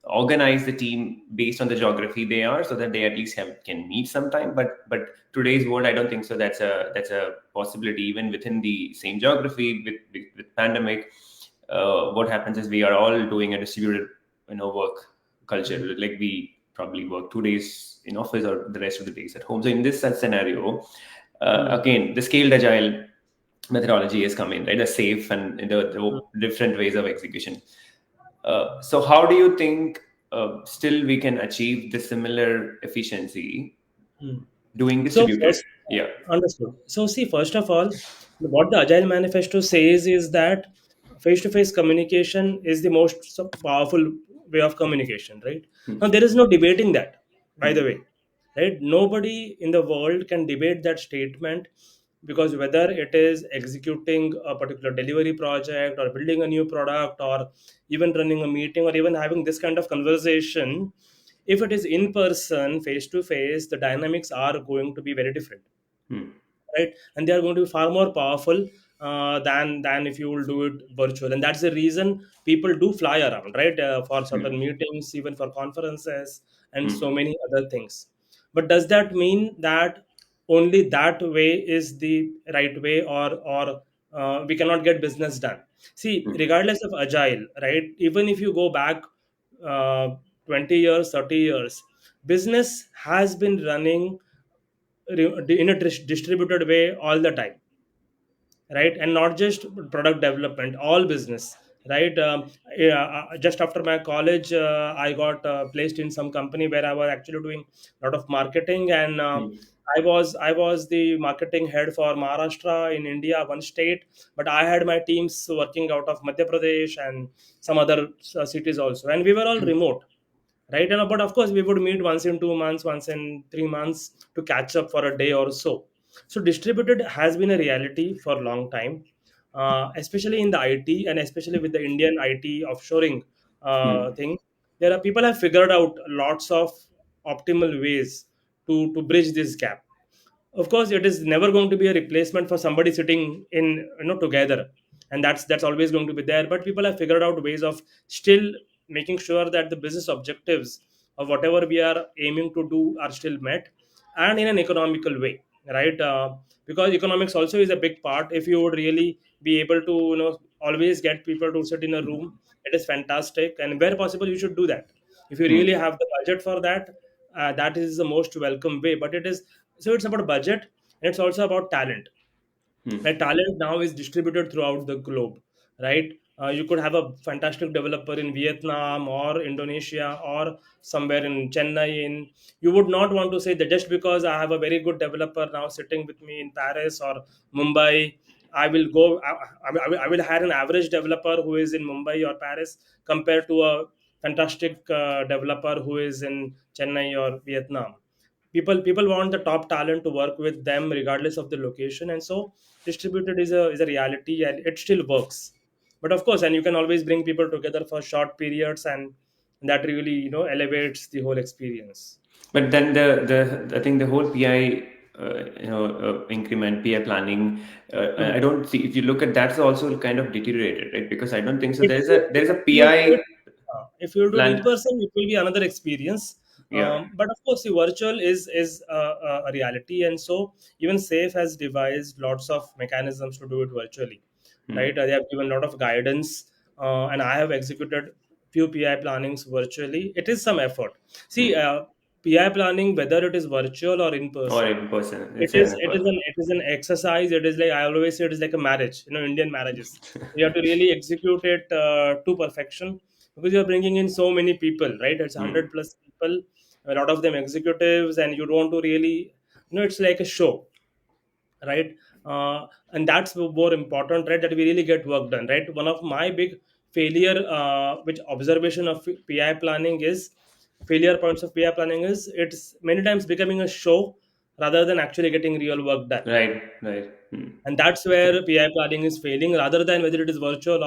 organize the team based on the geography they are, so that they at least can meet sometime. But today's world, I don't think so. That's a possibility even within the same geography. With pandemic, what happens is we are all doing a distributed work culture. mm, Like we probably work 2 days in office or the rest of the days at home. So in this scenario, mm, again, the scaled agile methodology has come in, right? The safe and mm, the different ways of execution. So how do you think still we can achieve the similar efficiency mm. doing So distributed? first, Yeah. understood. So see, first of all, what the Agile Manifesto says is that face-to-face communication is the most powerful way of communication, right? Now Hmm. there is no debating that, by the Hmm. way, right? Nobody in the world can debate that statement, because whether it is executing a particular delivery project, or building a new product, or even running a meeting, or even having this kind of conversation, if it is in person, face to face, the dynamics are going to be very different, Hmm. right? And they are going to be far more powerful than if you will do it virtual. And that's the reason people do fly around, right? For certain Hmm. meetings, even for conferences, and so Hmm. many other things. But does that mean that only that way is the right way, or we cannot get business done? See, Hmm. regardless of agile, right? Even if you go back uh, 20 years, 30 years, business has been running in a distributed way all the time, right? And not just product development, all business, right? Yeah, just after my college, I got placed in some company where I was actually doing a lot of marketing, and Hmm. I was the marketing head for Maharashtra in India, one state. But I had my teams working out of Madhya Pradesh and some other cities also, and we were all remote, right? And but of course we would meet once in 2 months, once in 3 months, to catch up for a day or so. So distributed has been a reality for a long time, especially in the IT, and especially with the Indian IT offshoring Hmm. thing. There are people have figured out lots of optimal ways to bridge this gap. Of course it is never going to be a replacement for somebody sitting in, together, and that's always going to be there. But people have figured out ways of still making sure that the business objectives of whatever we are aiming to do are still met, and in an economical way, right? Because economics also is a big part. If you would really be able to, always get people to sit in a room, it is fantastic, and where possible you should do that. If you Hmm. really have the budget for that, that is the most welcome way. But it is, so it's about budget, and it's also about talent. Hmm. Like talent now is distributed throughout the globe, right? You could have a fantastic developer in Vietnam or Indonesia or somewhere in Chennai. In You would not want to say that just because I have a very good developer now sitting with me in Paris or Mumbai, I will go. I will hire an average developer who is in Mumbai or Paris compared to a fantastic developer who is in Chennai or Vietnam. People want the top talent to work with them regardless of the location, and so distributed is a reality, and it still works. But of course, and you can always bring people together for short periods, and that really elevates the whole experience. But then the I think the whole PI increment PI planning. I Hmm. don't see, if you look at that's also kind of deteriorated, right? Because I don't think so. If There's a you'll do PI it, if you'll do it in plan. person, it will be another experience. Yeah. But of course, the virtual is a reality, and so even Safe has devised lots of mechanisms to do it virtually, right? Hmm. They have given a lot of guidance, and I have executed few PI plannings virtually. It is some effort. See, Hmm. PI planning, whether it is virtual or in Or person, in person. it It's is an it is effort. an exercise. It is like I always say, it is like a marriage, Indian marriages. You have to really execute it to perfection, because you're bringing in so many people, right? It's Hmm. 100 plus people, a lot of them executives, and you don't want to really, it's like a show, right? And that's more important, right, that we really get work done, right? One of my big failure, which observation of PI planning is, failure points of PI planning is, it's many times becoming a show rather than actually getting real work done. Right. Right. Hmm. And that's where PI planning is failing, rather than whether it is virtual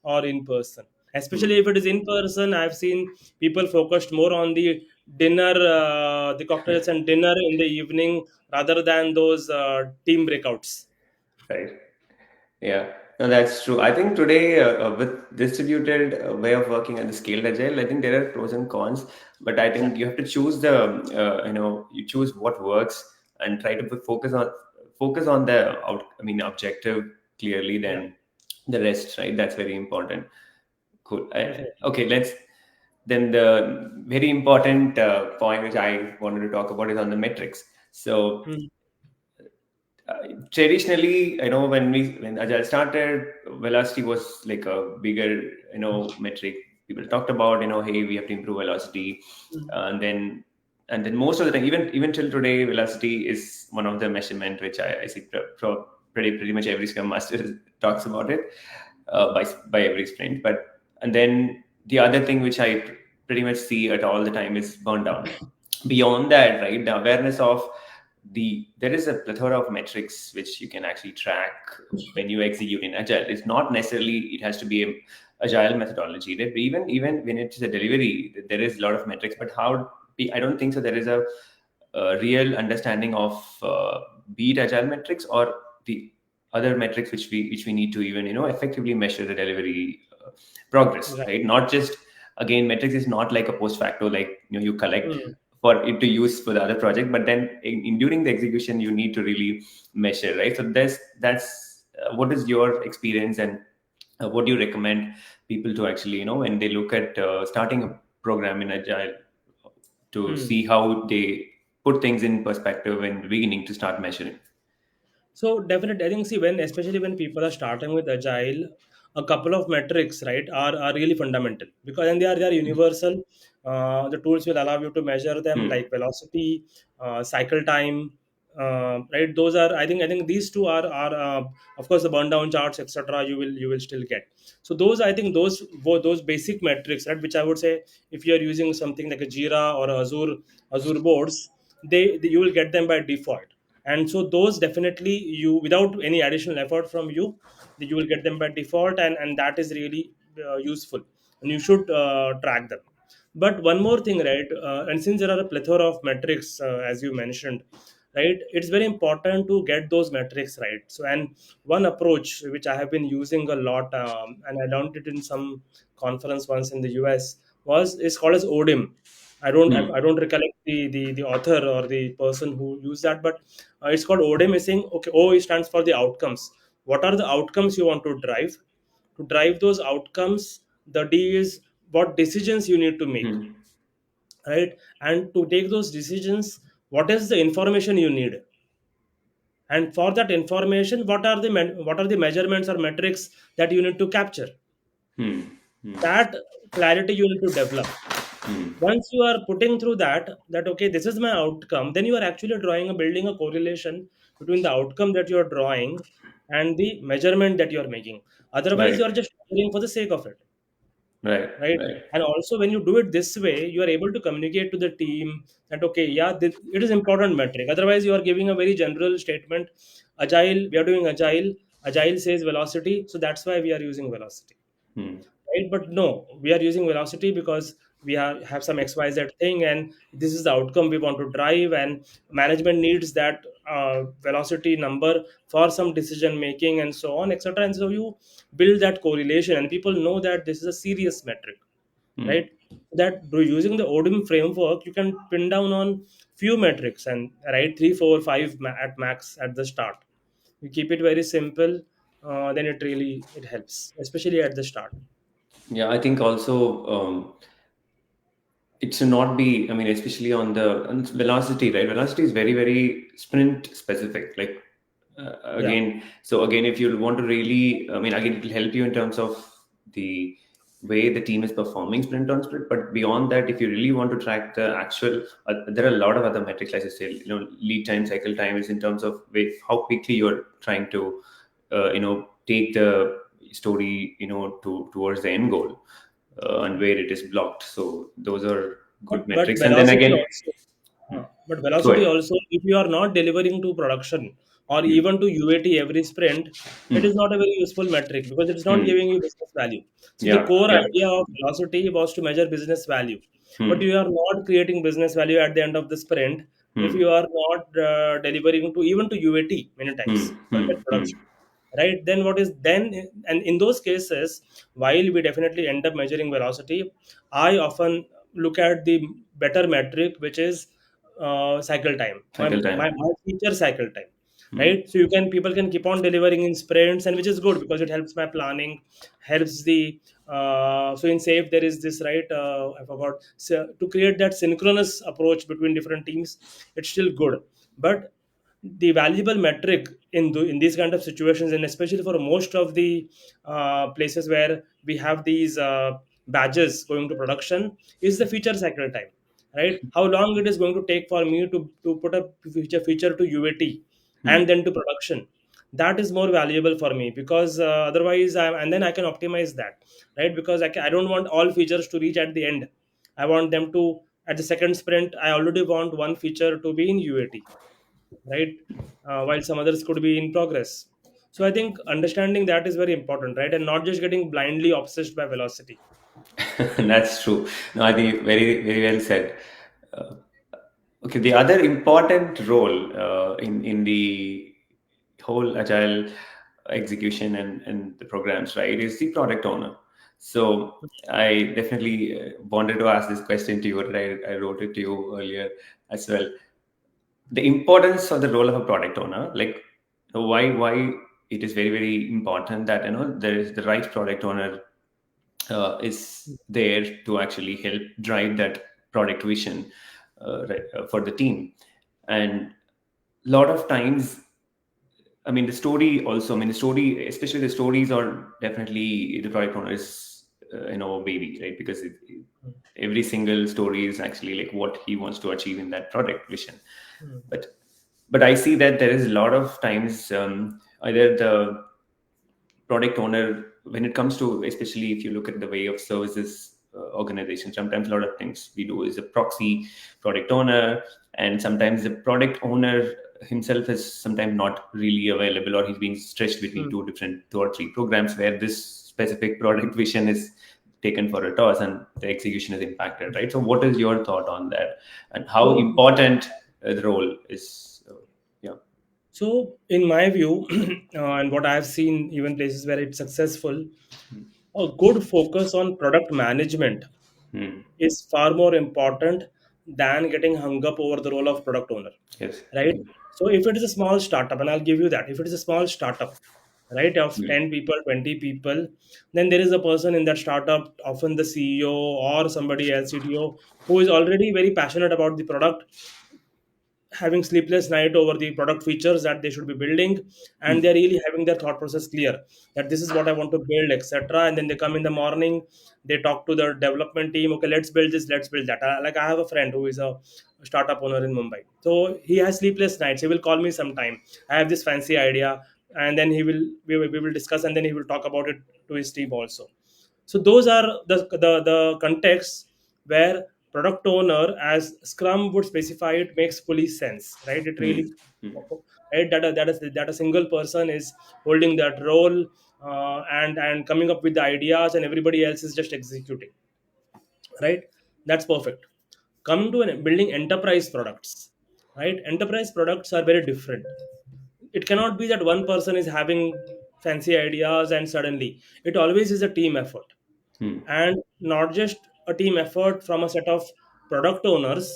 or in person. Especially Hmm. if it is in person, I've seen people focused more on the dinner, the cocktails and dinner in the evening, rather than those team breakouts. Right. Yeah, no, that's true. I think today, with distributed way of working and the scaled agile, I think there are pros and cons. But I Yeah, think you have to choose the, you choose what works and try to focus on the I mean, objective clearly. yeah, Then the rest, right? That's very important. Cool. definitely. Okay, let's. Then the very important point which I wanted to talk about is on the metrics. So Mhm. traditionally, when Agile started, velocity was like a bigger, metric. People talked about, hey, we have to improve velocity, Mhm. and then most of the time, even till today, velocity is one of the measurement which I see pretty much every Scrum Master talks about it by every sprint. But and then the other thing which I pretty much see at all the time is burn down. Beyond that, right, the awareness of there is a plethora of metrics which you can actually track when you execute in agile. It's not necessarily it has to be a agile methodology, that even when it's a delivery, there is a lot of metrics. But I don't think so there is a real understanding of be it agile metrics or the other metrics which we need to even effectively measure the delivery progress, Right. right? Not just, again, metrics is not like a post facto, like you collect Mhm. for it to use for the other project, but then during the execution you need to really measure, right? So that's what is your experience, and what do you recommend people to actually, when they look at starting a program in agile, to Mhm. see how they put things in perspective and beginning to start measuring. So definitely, I think, see, when especially when people are starting with agile, a couple of metrics, right, are really fundamental, because and they are universal. The tools will allow you to measure them, Hmm. like velocity, cycle time, right. Those are, I think these two are of course the burn down charts, etc. You will still get. So those, I think, those basic metrics, right, which I would say, if you are using something like a Jira or a Azure boards, you will get them by default. And so those definitely, you, without any additional effort from you, you will get them by default, and that is really useful, and you should track them. But one more thing, right, and since there are a plethora of metrics, as you mentioned, right, it's very important to get those metrics right. So, and one approach which I have been using a lot, and I learned it in some conference once in the US, was is called as ODIM. I Hmm. don't recollect the author or the person who used that, but it's called ODIM. Is saying, okay, O stands for the outcomes. What are the outcomes you want to drive? To drive those outcomes, the D is what decisions you need to make, Hmm. right? And to take those decisions, what is the information you need? And for that information, what are the measurements or metrics that you need to capture? Hmm. Hmm. That clarity you need to develop. Hmm. Once you are putting through that okay, this is my outcome, then you are actually building a correlation between the outcome that you are drawing and the measurement that you are making. Otherwise, you Right. are just measuring for the sake of it, Right. right? Right. And also, when you do it this way, you are able to communicate to the team that okay, yeah, it is important metric. Otherwise, you are giving a very general statement. Agile, we are doing agile. Agile says velocity, so that's why we are using velocity, Hmm. right? But no, we are using velocity because we have some xyz thing, and this is the outcome we want to drive, and management needs that velocity number for some decision making and so on, etc. And so you build that correlation, and people know that this is a serious metric, Hmm. right? That using the odin framework, you can pin down on few metrics and write 3 4 5 at max at the start. You keep it very simple, then it really it helps, especially at the start. Yeah, I think also it should not be, I mean, especially on velocity, right? Velocity is very, very sprint specific. Like, Yeah. again, if you want to really, I mean, again, it will help you in terms of the way the team is performing sprint on sprint. But beyond that, if you really want to track the actual, there are a lot of other metrics, like I say, lead time, cycle time is in terms of how quickly you're trying to, take the story, towards the end goal, and where it is blocked. So those are good But metrics. And then velocity again, also, but go velocity ahead. also, if you are not delivering to production or Hmm. even to UAT every sprint, it is Hmm. not a very useful metric because it's not Hmm. giving you business value. See, the Yeah, core yeah. idea of velocity was to measure business value, but Hmm. you are not creating business value at the end of the sprint if Hmm. you are not delivering to even to UAT many Hmm. times or Hmm. at Hmm. production. Right, then what is then, and in those cases, while we definitely end up measuring velocity, I often look at the better metric, which is cycle time, Cycle time. my feature cycle time. Hmm. Right, so you can people can keep on delivering in sprints, and which is good because it helps my planning, helps the so in safe there is this, right, I forgot, so to create that synchronous approach between different teams, it's still good. But the valuable metric in these kind of situations, and especially for most of the places where we have these badges going to production, is the feature cycle time. Right, how long it is going to take for me to put a feature to UAT Hmm. and then to production. That is more valuable for me because otherwise and then I can optimize that, right? Because I don't want all features to reach at the end. I want them to, at the second sprint, I already want one feature to be in UAT, right? While some others could be in progress. So I think understanding that is very important, right? And not just getting blindly obsessed by velocity. That's true. No, I think very, very well said. Uh, okay, the other important role in the whole agile execution and the programs, right, is the product owner. So I definitely wanted to ask this question to you, and I wrote it to you earlier as well. The importance of the role of a product owner, like, why it is very, very important that there is the right product owner is there to actually help drive that product vision, right, for the team. And a lot of times, I mean, the story also, I mean, the story, especially the stories are definitely the product owner's, baby, right? Because every single story is actually like what he wants to achieve in that product vision. Hmm. But I see that there is a lot of times, either the product owner, when it comes to, especially if you look at the way of services organization, sometimes a lot of things we do is a proxy product owner, and sometimes the product owner himself is sometimes not really available, or he's being stretched between Hmm. two or three programs where this specific product vision is taken for a toss and the execution is impacted, right? So what is your thought on that, and how So, important the role is? Yeah. so in my view, and what I have seen, even places where it's successful, a good focus on product management Hmm. is far more important than getting hung up over the role of product owner, Yes. right? So if it is a small startup, and I'll give you that, if it is a small startup, right, of Hmm. 10 people, 20 people, then there is a person in that startup, often the CEO or somebody else, CTO, who is already very passionate about the product, having sleepless night over the product features that they should be building, and they're really having their thought process clear that this is what I want to build, etc. And then they come in the morning, they talk to the development team, okay, let's build this, let's build that. Like, I have a friend who is a startup owner in Mumbai, so he has sleepless nights. He will call me sometime, I have this fancy idea, and then we will discuss, and then he will talk about it to his team also. So those are the contexts where product owner, as Scrum would specify, it makes fully sense, right? It Hmm. really, Hmm. right, that a single person is holding that role, and coming up with the ideas, and everybody else is just executing, right? That's perfect. Come to building enterprise products, right? Enterprise products are very different. It cannot be that one person is having fancy ideas and suddenly, it always is a team effort, Hmm. and not just a team effort from a set of product owners,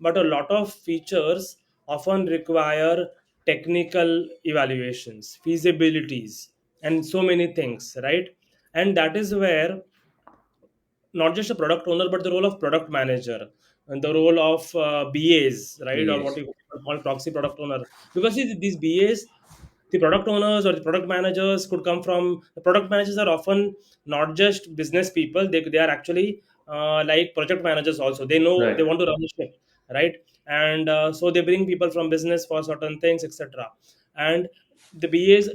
but a lot of features often require technical evaluations, feasibilities, and so many things, right? And that is where not just a product owner, but the role of product manager and the role of BAs, right, or what Yes. you call proxy product owner. Because see, these BAs, the product owners or the product managers could come from the product managers are often not just business people. They are actually like project managers also. They know they Right. want to run the ship, right? And so they bring people from business for certain things, etc. And the BAs,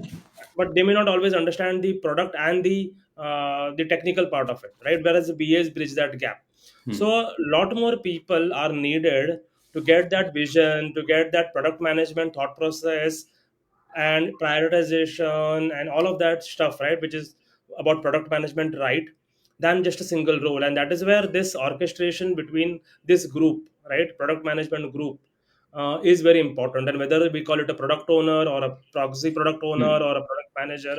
but they may not always understand the product and the technical part of it, right? Whereas the BAs bridge that gap. Hmm. So a lot more people are needed to get that vision, to get that product management thought process and prioritization and all of that stuff, right, which is about product management, right, than just a single role. And that is where this orchestration between this group, right, product management group, is very important. And whether we call it a product owner or a proxy product owner Hmm. or a product manager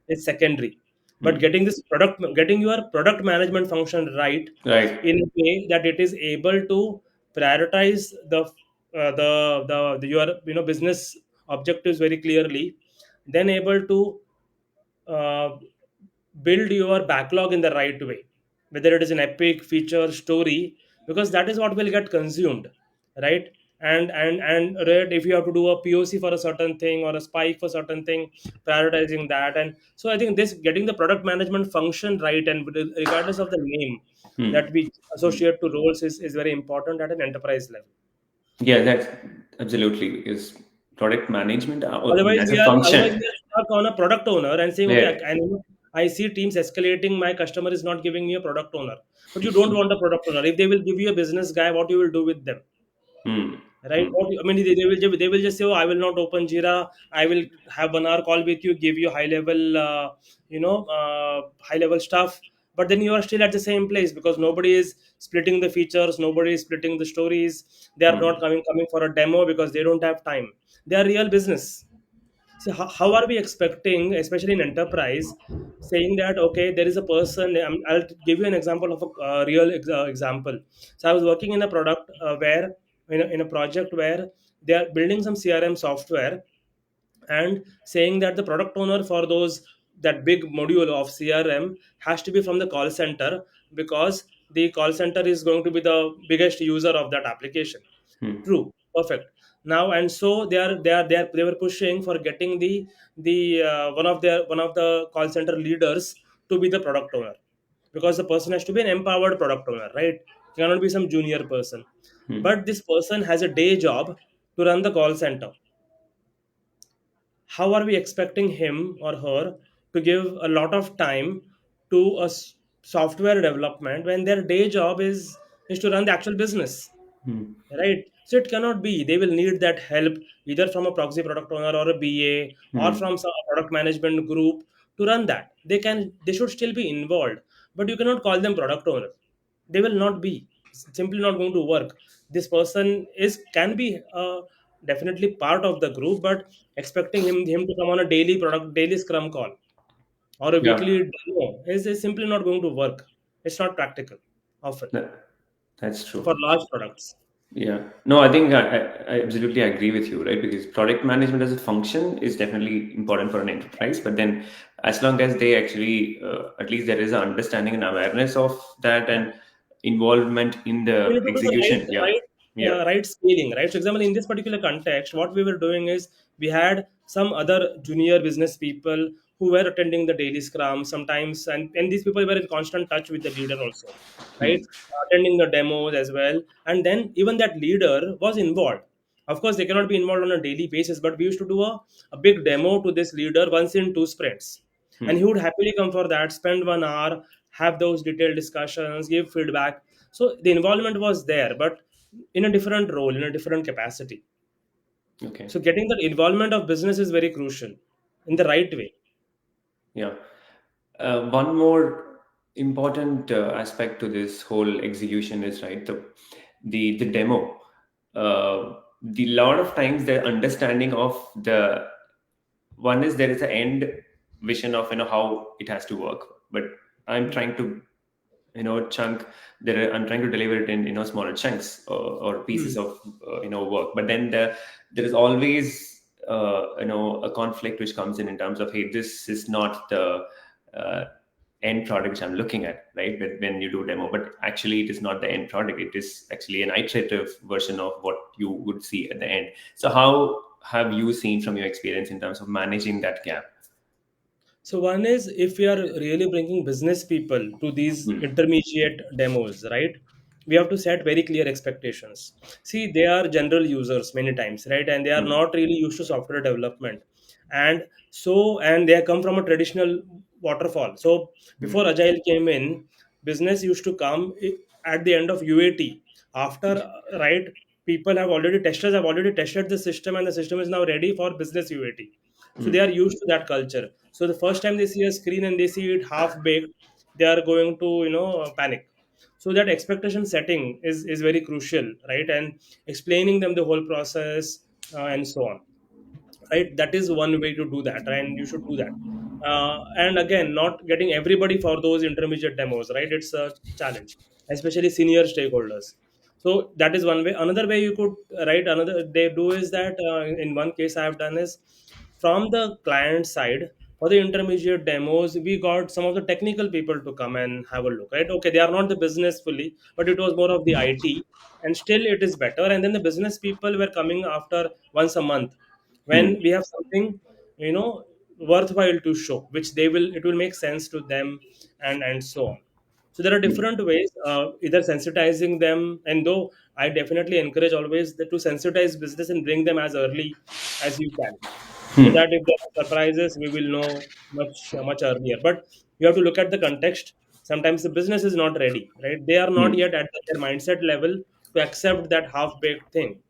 is secondary. But Hmm. getting your product management function right Right. in a way that it is able to prioritize the your business objectives very clearly, then able to uh, build your backlog in the right way, whether it is an epic feature story, because that is what will get consumed, right? And right, if you have to do a POC for a certain thing or a spike for certain thing, prioritizing that. And so I think this getting the product management function right, and regardless of the name Hmm. that we associate to roles, is very important at an enterprise level. Yeah, that's absolutely because product management Otherwise, as a otherwise function. we are stuck on a product owner and saying, okay, Yeah. I see teams escalating. My customer is not giving me a product owner, but you don't want a product owner. If they will give you a business guy, what you will do with them, Hmm. right? Hmm. I mean, they will just say, oh, I will not open Jira. I will have 1 hour call with you, give you high level, high level stuff. But then you are still at the same place because nobody is splitting the features, nobody is splitting the stories. They are not Hmm. coming for a demo because they don't have time. They are real business. So how are we expecting, especially in enterprise, saying that okay, there is a person. I'll give you an example of a real example. So I was working in a product where in a project where they are building some CRM software, and saying that the product owner for those that big module of CRM has to be from the call center, because the call center is going to be the biggest user of that application. Hmm. True, perfect. Now, and so they were pushing for getting the one of the call center leaders to be the product owner, because the person has to be an empowered product owner, right? Cannot be some junior person. Hmm. But this person has a day job to run the call center. How are we expecting him or her to give a lot of time to software development when their day job is to run the actual business, Hmm. right? So it cannot be. They will need that help either from a proxy product owner or a BA or Hmm. from some product management group to run that. They should still be involved, but you cannot call them product owner. They will not be. It's simply not going to work. This person is can be definitely part of the group, but expecting him to come on a daily scrum call or a Yeah. weekly demo is simply not going to work. It's not practical often That, that's for true. large products. Yeah. No, I think I absolutely agree with you, right? Because product management as a function is definitely important for an enterprise. But then, as long as they actually, at least there is an understanding and awareness of that and involvement in We the need to do the execution. Yeah. Yeah. right scaling, right? So, example, in this particular context, what we were doing is we had some other junior business people who were attending the daily scrum sometimes, and these people were in constant touch with the leader also, right? Attending the demos as well, and then even that leader was involved. Of course, they cannot be involved on a daily basis, but we used to do a big demo to this leader once in two sprints, and he Hmm. would happily come for that, spend 1 hour, have those detailed discussions, give feedback. So the involvement was there, but in a different role, in a different capacity. Okay. So getting the involvement of business is very crucial in the right way. Yeah. One more. important aspect to this whole execution is, right, the demo. The lot of times the understanding of the one is there is an end vision of how it has to work, but I'm Hmm. trying to chunk there. I'm trying to deliver it in smaller chunks, or pieces Hmm. of work. But then there is always a conflict which comes in terms of, hey, this is not the uh, end product which I'm looking at, right? When you do demo, but actually it is not the end product. It is actually an iterative version of what you would see at the end. So how have you seen from your experience in terms of managing that gap? So one is, if we are really bringing business people to these Hmm. intermediate demos, right? We have to set very clear expectations. See, they are general users many times, right? And they are Hmm. not really used to software development. And they come from a traditional waterfall. So before Hmm. Agile came in, business used to come at the end of UAT. After, right, testers have already tested the system, and the system is now ready for business UAT. So they Hmm. are used to that culture. So the first time they see a screen and they see it half baked, they are going to panic. So that expectation setting is very crucial, right? And explaining them the whole process, and so on, right? That is one way to do that, and you should do that. And again, not getting everybody for those intermediate demos, right? It's a challenge, especially senior stakeholders. So that is one way. Another way you could, right, another they do is that, in one case I have done is, from the client side, for the intermediate demos we got some of the technical people to come and have a look, right? Okay, they are not the business fully, but it was more of the IT, and still it is better. And then the business people were coming after once a month, Hmm. when we have something you know worthwhile to show, which it will make sense to them, and so on. So there are Hmm. different ways, either sensitizing them, and though I definitely encourage always to sensitize business and bring them as early as you can, so Hmm. that if there are surprises we will know much earlier. But you have to look at the context. Sometimes the business is not ready, right? They are not Hmm. yet at their mindset level to accept that half baked thing.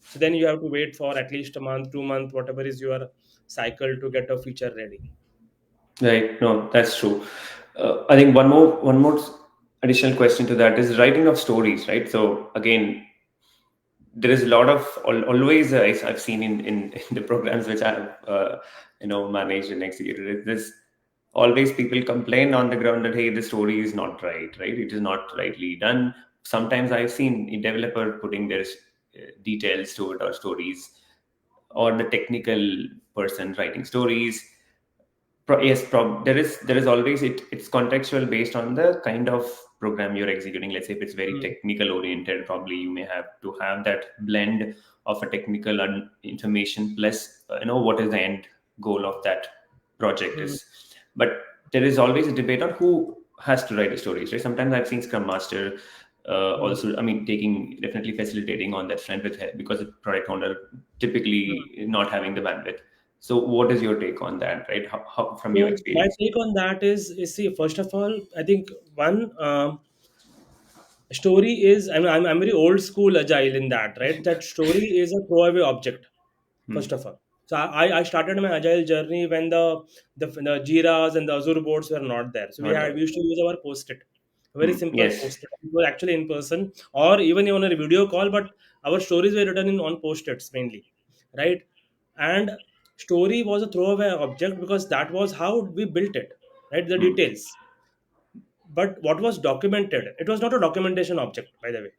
So then you have to wait for at least a month, 2 month, whatever is your cycle, to get a feature ready. Right. No, that's true. I think one more additional question to that is writing of stories, right? So again, there is a lot of always I've seen in the programs which I've managed and executed. There's always people complain on the ground that, hey, the story is not right, right? It is not rightly done. Sometimes I've seen a developer putting their details to it, or stories, or the technical person writing stories. Yes, there is always it's contextual based on the kind of program you're executing. Let's say if it's very Mm, technical oriented, probably you may have to have that blend of a technical information plus what is the end goal of that project mm, is. But there is always a debate on who has to write the stories, right? Sometimes I've seen Scrum Master mm, also, I mean, taking definitely facilitating on that front with because the product owner mm. typically not having the bandwidth. So, what is your take on that, right? How from your So my experience? take on that is, see, first of all, I think one, story is, I'm very old school agile in that, right? That story is a throwaway object, Hmm. first of all. So I started my agile journey when the Jiras and the Azure boards were not there. So Not we there. used to use our post-it, a very Hmm. simple Yes. post-it. It was actually in person or even on a video call, but our stories were written in on post-its mainly, right? And story was a throwaway object because that was how we built it, right? The Hmm. details. But what was documented, it was not a documentation object, by the way,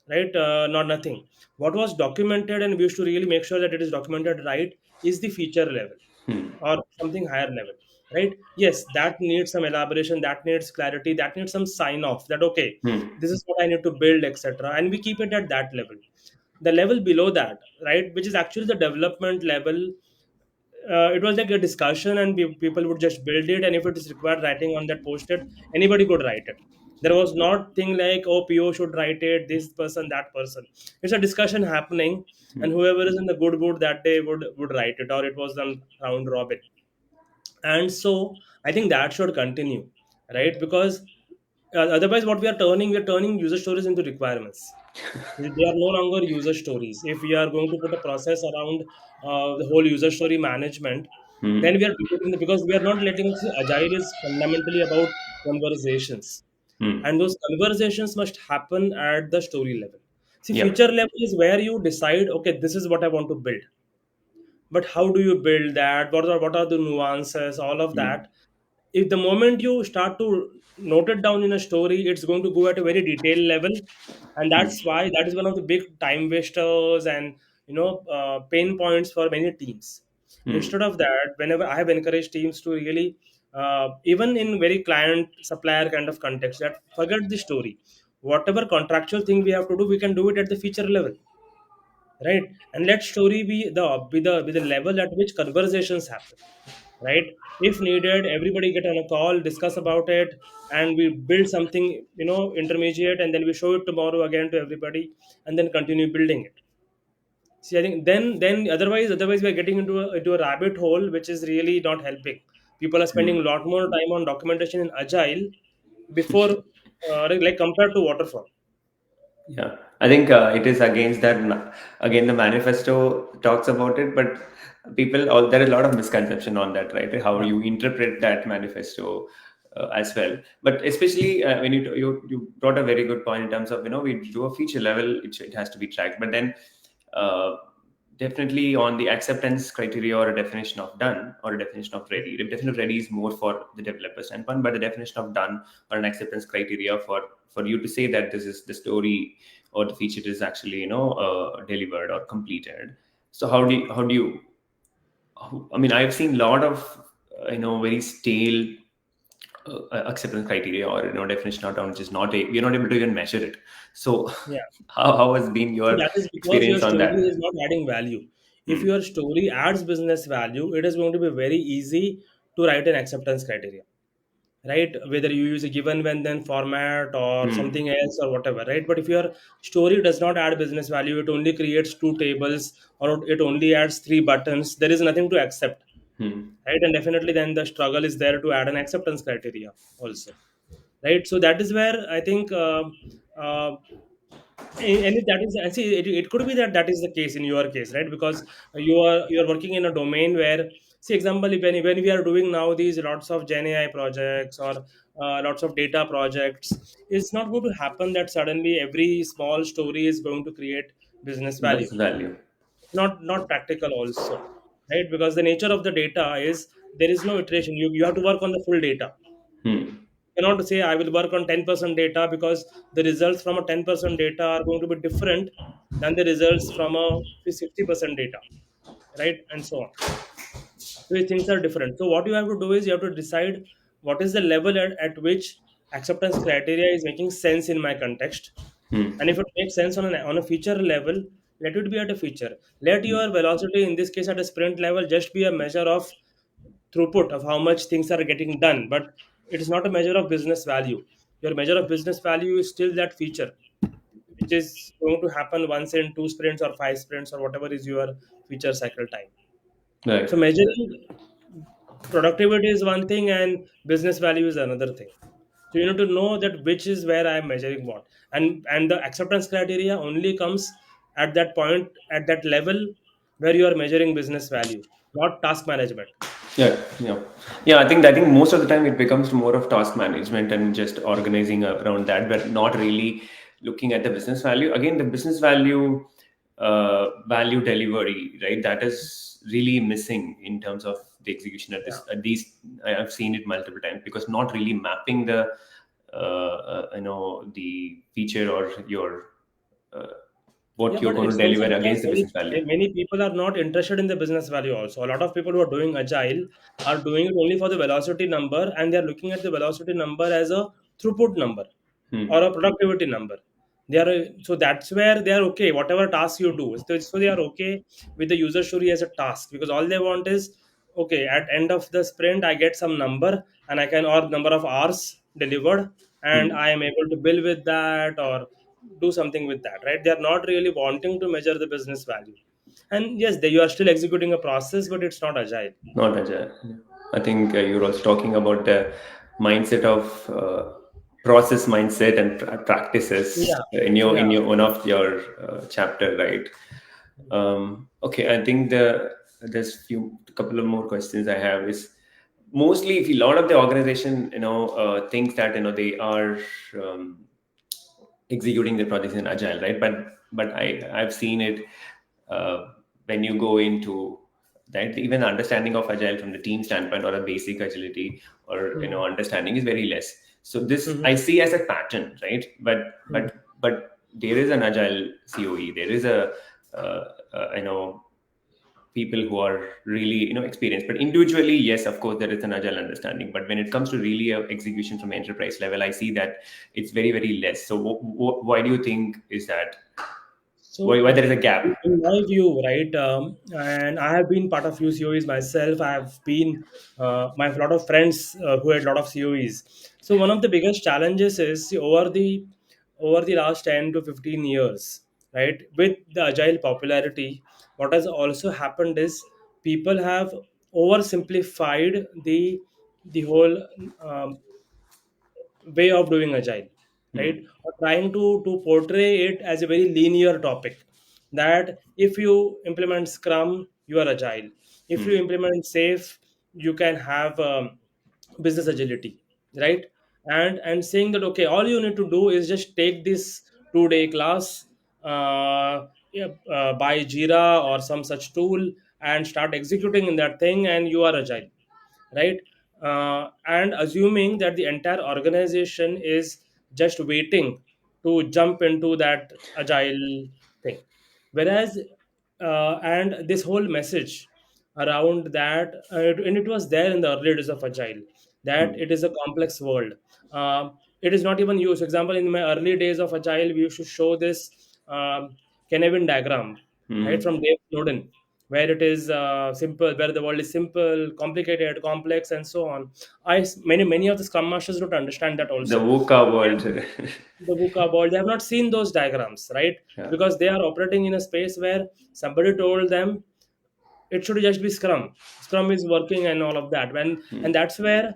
right? Not nothing. What was documented, and we used to really make sure that it is documented right, is the feature level Hmm. or something higher level, right? Yes, that needs some elaboration, that needs clarity, that needs some sign off, that okay, Hmm. this is what I need to build, etc. And we keep it at that level. The level below that, right, which is actually the development level, it was like a discussion, and people would just build it, and if it is required writing on that post-it, anybody could write it. There was not thing like, oh, PO should write it, this person, that person. It's a discussion happening, and Hmm. whoever is in the good mood that day would write it, or it was on round robin. And so I think that should continue, right? Because otherwise what we're turning user stories into requirements. They are no longer user stories. If we are going to put a process around the whole user story management, then Hmm. we are because we are not letting, see, agile is fundamentally about conversations, Hmm. and those conversations must happen at the story level. See, Yeah. feature level is where you decide, okay, this is what I want to build, but how do you build that, what are the nuances, all of Hmm. that. If the moment you start to note it down in a story, it's going to go at a very detailed level, and Hmm. that's why that is one of the big time wasters and pain points for many teams. Hmm. Instead of that, whenever I have encouraged teams to really even in very client supplier kind of context, that forget the story, whatever contractual thing we have to do, we can do it at the feature level, right? And let story be the level at which conversations happen, right? If needed, everybody get on a call, discuss about it, and we build something intermediate, and then we show it tomorrow again to everybody, and then continue building it. See, I think then otherwise we're getting into a rabbit hole, which is really not helping. People are spending Hmm. a lot more time on documentation in agile before like compared to waterfall. Yeah, I think it is against that. Again, the manifesto talks about it, but there is a lot of misconception on that, right? How Yeah, you interpret that manifesto as well. But especially when you brought a very good point in terms of we do a feature level, it has to be tracked, but then uh, definitely on the acceptance criteria or a definition of done or a definition of ready. The definition of ready is more for the developer standpoint, but the definition of done or an acceptance criteria for you to say that this is the story or the feature is actually delivered or completed. So how do you I mean, I've seen a lot of very stale acceptance criteria or definition of done, which is not we're not able to even measure it. So yeah. how has been See, your that is because your experience on story that? is not adding value. If Hmm. your story adds business value, it is going to be very easy to write an acceptance criteria, right? Whether you use a given when then format or Hmm. something else or whatever, right? But if your story does not add business value, it only creates two tables or it only adds three buttons, there is nothing to accept, Hmm. right? And definitely then the struggle is there to add an acceptance criteria also, right? So that is where I think uh, and if that is, and see, it could be that that is the case in your case, right? Because you are working in a domain where, see, example, when we are doing now these lots of Gen AI projects or lots of data projects, it's not going to happen that suddenly every small story is going to create business value. Business value. Not practical also, right? Because the nature of the data is there is no iteration. You have to work on the full data. Hmm. Cannot say I will work on 10% data, because the results from a 10% data are going to be different than the results from a 60% data, right? And so on. So these things are different. So what you have to do is you have to decide what is the level at which acceptance criteria is making sense in my context. Hmm. And if it makes sense on a feature level, let it be at a feature. Let your velocity in this case at a sprint level just be a measure of throughput of how much things are getting done, but it is not a measure of business value. Your measure of business value is still that feature, which is going to happen once in two sprints or five sprints or whatever is your feature cycle time. Right. So measuring productivity is one thing and business value is another thing. So you need to know that which is where I am measuring what, and the acceptance criteria only comes at that point, at that level where you are measuring business value, not task management. Yeah, yeah, yeah. I think most of the time it becomes more of task management and just organizing around that, but not really looking at the business value. Again, the business value delivery, right? That is really missing in terms of the execution at Yeah. this. At these, I've seen it multiple times because not really mapping the the feature or your uh, Yeah, what you're but going it's to also deliver because against the business value. many people are not interested in the business value. Also, a lot of people who are doing agile are doing it only for the velocity number, and they are looking at the velocity number as a throughput number or Hmm. a productivity number. They are so that's where they are okay. Whatever task you do, so they are okay with the user story as a task, because all they want is, okay, at end of the sprint I get some number and I can, or number of hours delivered, and Hmm. I am able to bill with that or do something with that, right? They are not really wanting to measure the business value. And yes, you are still executing a process, but it's not agile. Not agile. Yeah. I think you're also talking about the mindset of process mindset and practices Yeah, in your yeah, one of your chapter, right? Okay, I think there's few couple of more questions I have is mostly, if a lot of the organization, thinks that, they are um, executing the projects in agile, right? But I've seen it, uh, when you go into that, even understanding of agile from the team standpoint, or a basic agility, or Hmm. understanding, is very less. So this Hmm. I see as a pattern, right? Hmm. But there is an agile COE, there is a, people who are really, experienced. But individually, yes, of course, there is an agile understanding, but when it comes to really execution from enterprise level, I see that it's very, very less. So why do you think is that? So, Why there is a gap? in my view, right, and I have been part of few COEs myself. I have been my lot of friends who had a lot of COEs. So one of the biggest challenges is over the last 10 to 15 years, right, with the agile popularity, what has also happened is people have oversimplified the whole um, way of doing agile, right, Hmm. or trying to portray it as a very linear topic, that if you implement scrum you are agile, if you Hmm. implement safe you can have business agility, right, and saying that okay, all you need to do is just take this 2-day class, yeah, buy Jira or some such tool and start executing in that thing and you are agile, right, and assuming that the entire organization is just waiting to jump into that agile thing, whereas and this whole message around that, and it was there in the early days of agile, that Hmm. it is a complex world. It is not even used. For example, in my early days of agile we used to show this Canevin diagram, right, Hmm. from Dave Snowden, where it is simple, where the world is simple, complicated, complex, and so on. Many of the scrum masters don't understand that The also. VUCA world. The VUCA board, they have not seen those diagrams, right? Yeah. Because they are operating in a space where somebody told them it should just be Scrum. Scrum is working and all of that. And Hmm. that's where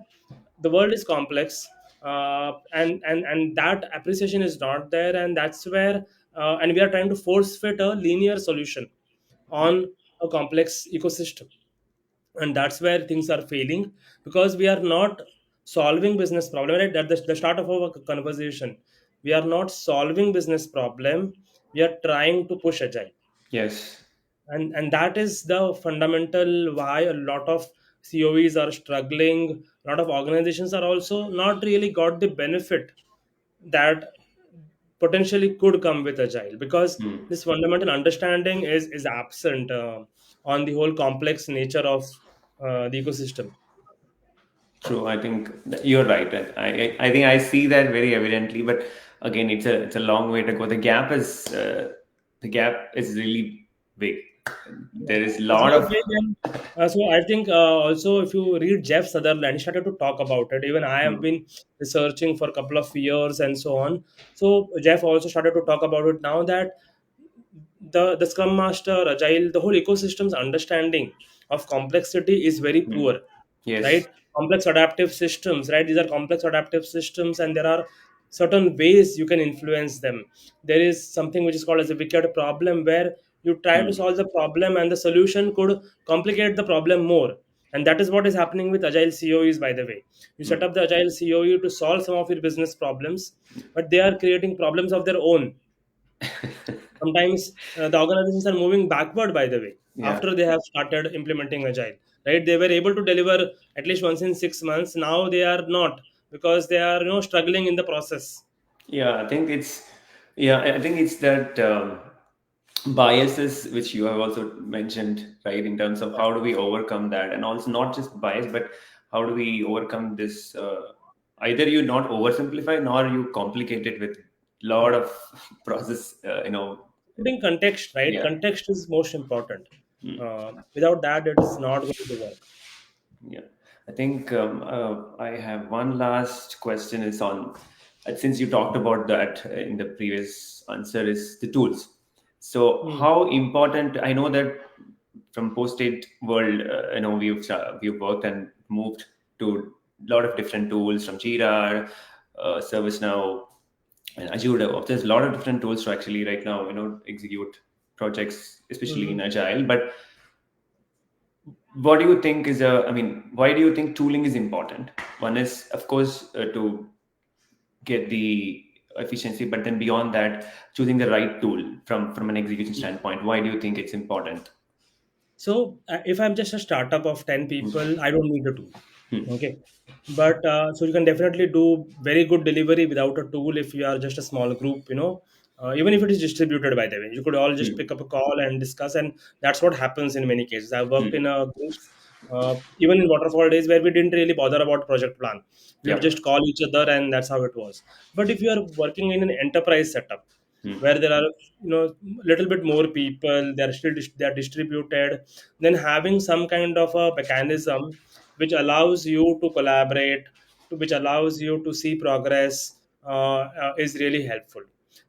the world is complex, and that appreciation is not there, and that's where and we are trying to force fit a linear solution on a complex ecosystem, and that's where things are failing, because we are not solving business problem, right, at the start of our conversation. We are not solving business problem, we are trying to push agile, Yes. and that is the fundamental why a lot of COEs are struggling. A lot of organizations are also not really got the benefit that potentially could come with agile, because Hmm. this fundamental understanding is absent on the whole complex nature of the ecosystem. True. I think you're right. I think I see that very evidently. But again, it's a long way to go. The gap is really big. Yeah, There is a it's lot very of. big, and so I think also if you read Jeff Sutherland, he started to talk about it. Even I have Hmm. been researching for a couple of years and so on. So Jeff also started to talk about it now, that the Scrum Master, Agile, the whole ecosystem's understanding of complexity is very Hmm. poor, Yes. right? Complex adaptive systems, right? These are complex adaptive systems, and there are certain ways you can influence them. There is something which is called as a wicked problem, where you try to Hmm. solve the problem and the solution could complicate the problem more. And that is what is happening with agile COEs, by the way. You set Hmm. up the agile COE to solve some of your business problems, but they are creating problems of their own. Sometimes the organizations are moving backward, by the way, Yeah. after they have started implementing agile, right? They were able to deliver at least once in 6 months. Now they are not, because they are struggling in the process. Yeah. I think it's that, biases which you have also mentioned, right? In terms of how do we overcome that, and also not just bias, but how do we overcome this? Either you not oversimplify, nor you complicate it with lot Hmm. of process. Putting context, right? Yeah. Context is most important. Hmm. Without that, it is not going to work. Yeah, I think, I have one last question. Is on, since you talked about that in the previous answer, is the tools. So, Hmm. how important? I know that from post-it world, we've worked and moved to a lot of different tools, from Jira, ServiceNow, and Azure DevOps. There's a lot of different tools to actually right now, execute projects, especially in Hmm. Agile. But what do you think is a? I mean, why do you think tooling is important? One is, of course, to get the efficiency, but then beyond that, choosing the right tool from an execution standpoint. Why do you think it's important? So if I'm just a startup of 10 Hmm. people, I don't need a tool. Hmm. Okay. But so you can definitely do very good delivery without a tool if you are just a small group, even if it is distributed, by the way. You could all just Hmm. pick up a call and discuss. And that's what happens in many cases. I've worked in Hmm. groups, even in waterfall days, where we didn't really bother about project plan. We would Yeah. just call each other, and that's how it was. But if you are working in an enterprise setup, Hmm. where there are little bit more people, they are distributed, then having some kind of a mechanism which allows you to collaborate, which allows you to see progress, is really helpful.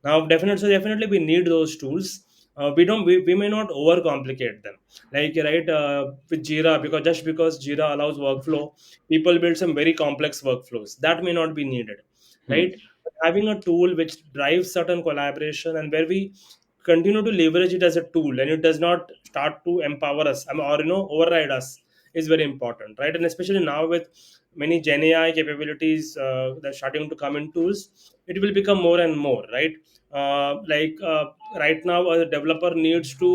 Now definitely we need those tools. We may not overcomplicate them, like, right, with Jira, because just because Jira allows workflow, people build some very complex workflows that may not be needed, Hmm. right? Having a tool which drives certain collaboration, and where we continue to leverage it as a tool, and it does not start to empower us, or override us, is very important, right? And especially now with many Gen AI capabilities that are starting to come in tools, it will become more and more, right? Right now a developer needs to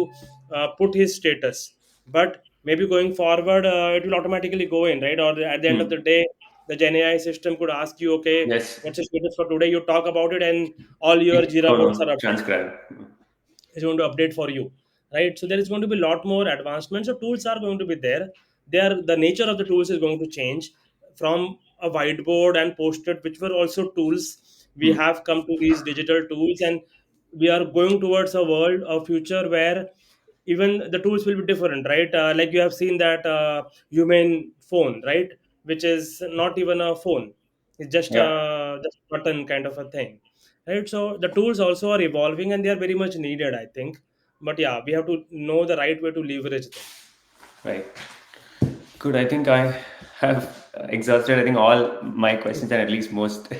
put his status, but maybe going forward, it will automatically go in, right? Or at the end of Hmm. the day, the Gen AI system could ask you, okay, Yes. what's the status for today? You talk about it, and all your It's Jira boards are gonna updated, transcribe. is going to update for you, right? So there is going to be a lot more advancements. So tools are going to be there. The nature of the tools is going to change from a whiteboard and post-it, which were also tools. We Hmm. have come to these digital tools, and we are going towards a world, a future, where even the tools will be different, right? Like you have seen that human phone, right? Which is not even a phone, it's Yeah. just a button kind of a thing, right? So the tools also are evolving, and they are very much needed, I think. But yeah, we have to know the right way to leverage them. Right. Good. I think I have exhausted. I think all my questions, and at least most.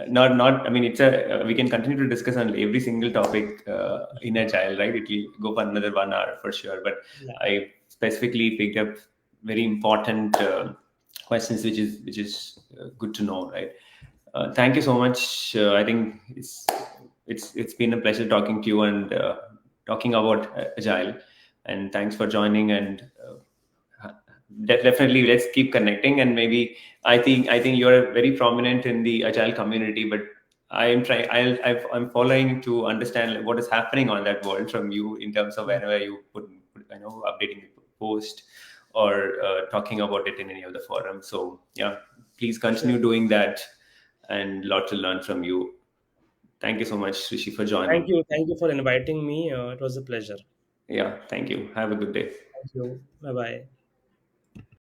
Not. I mean, it's a. We can continue to discuss on every single topic in Agile, right? It will go for another 1 hour for sure. But Yeah. I specifically picked up very important questions, which is good to know, right? Thank you so much. I think it's been a pleasure talking to you and talking about Agile. And thanks for joining. And definitely, let's keep connecting. And maybe I think you're very prominent in the Agile community, but I am trying. I'm following to understand like, what is happening on that world from you in terms of whenever you put updating the post or talking about it in any of the forums. So yeah, please Sure. continue doing that, and lot to learn from you. Thank you so much, Rishi, for joining. Thank you for inviting me. It was a pleasure. Yeah, thank you. Have a good day. Thank you. Bye bye.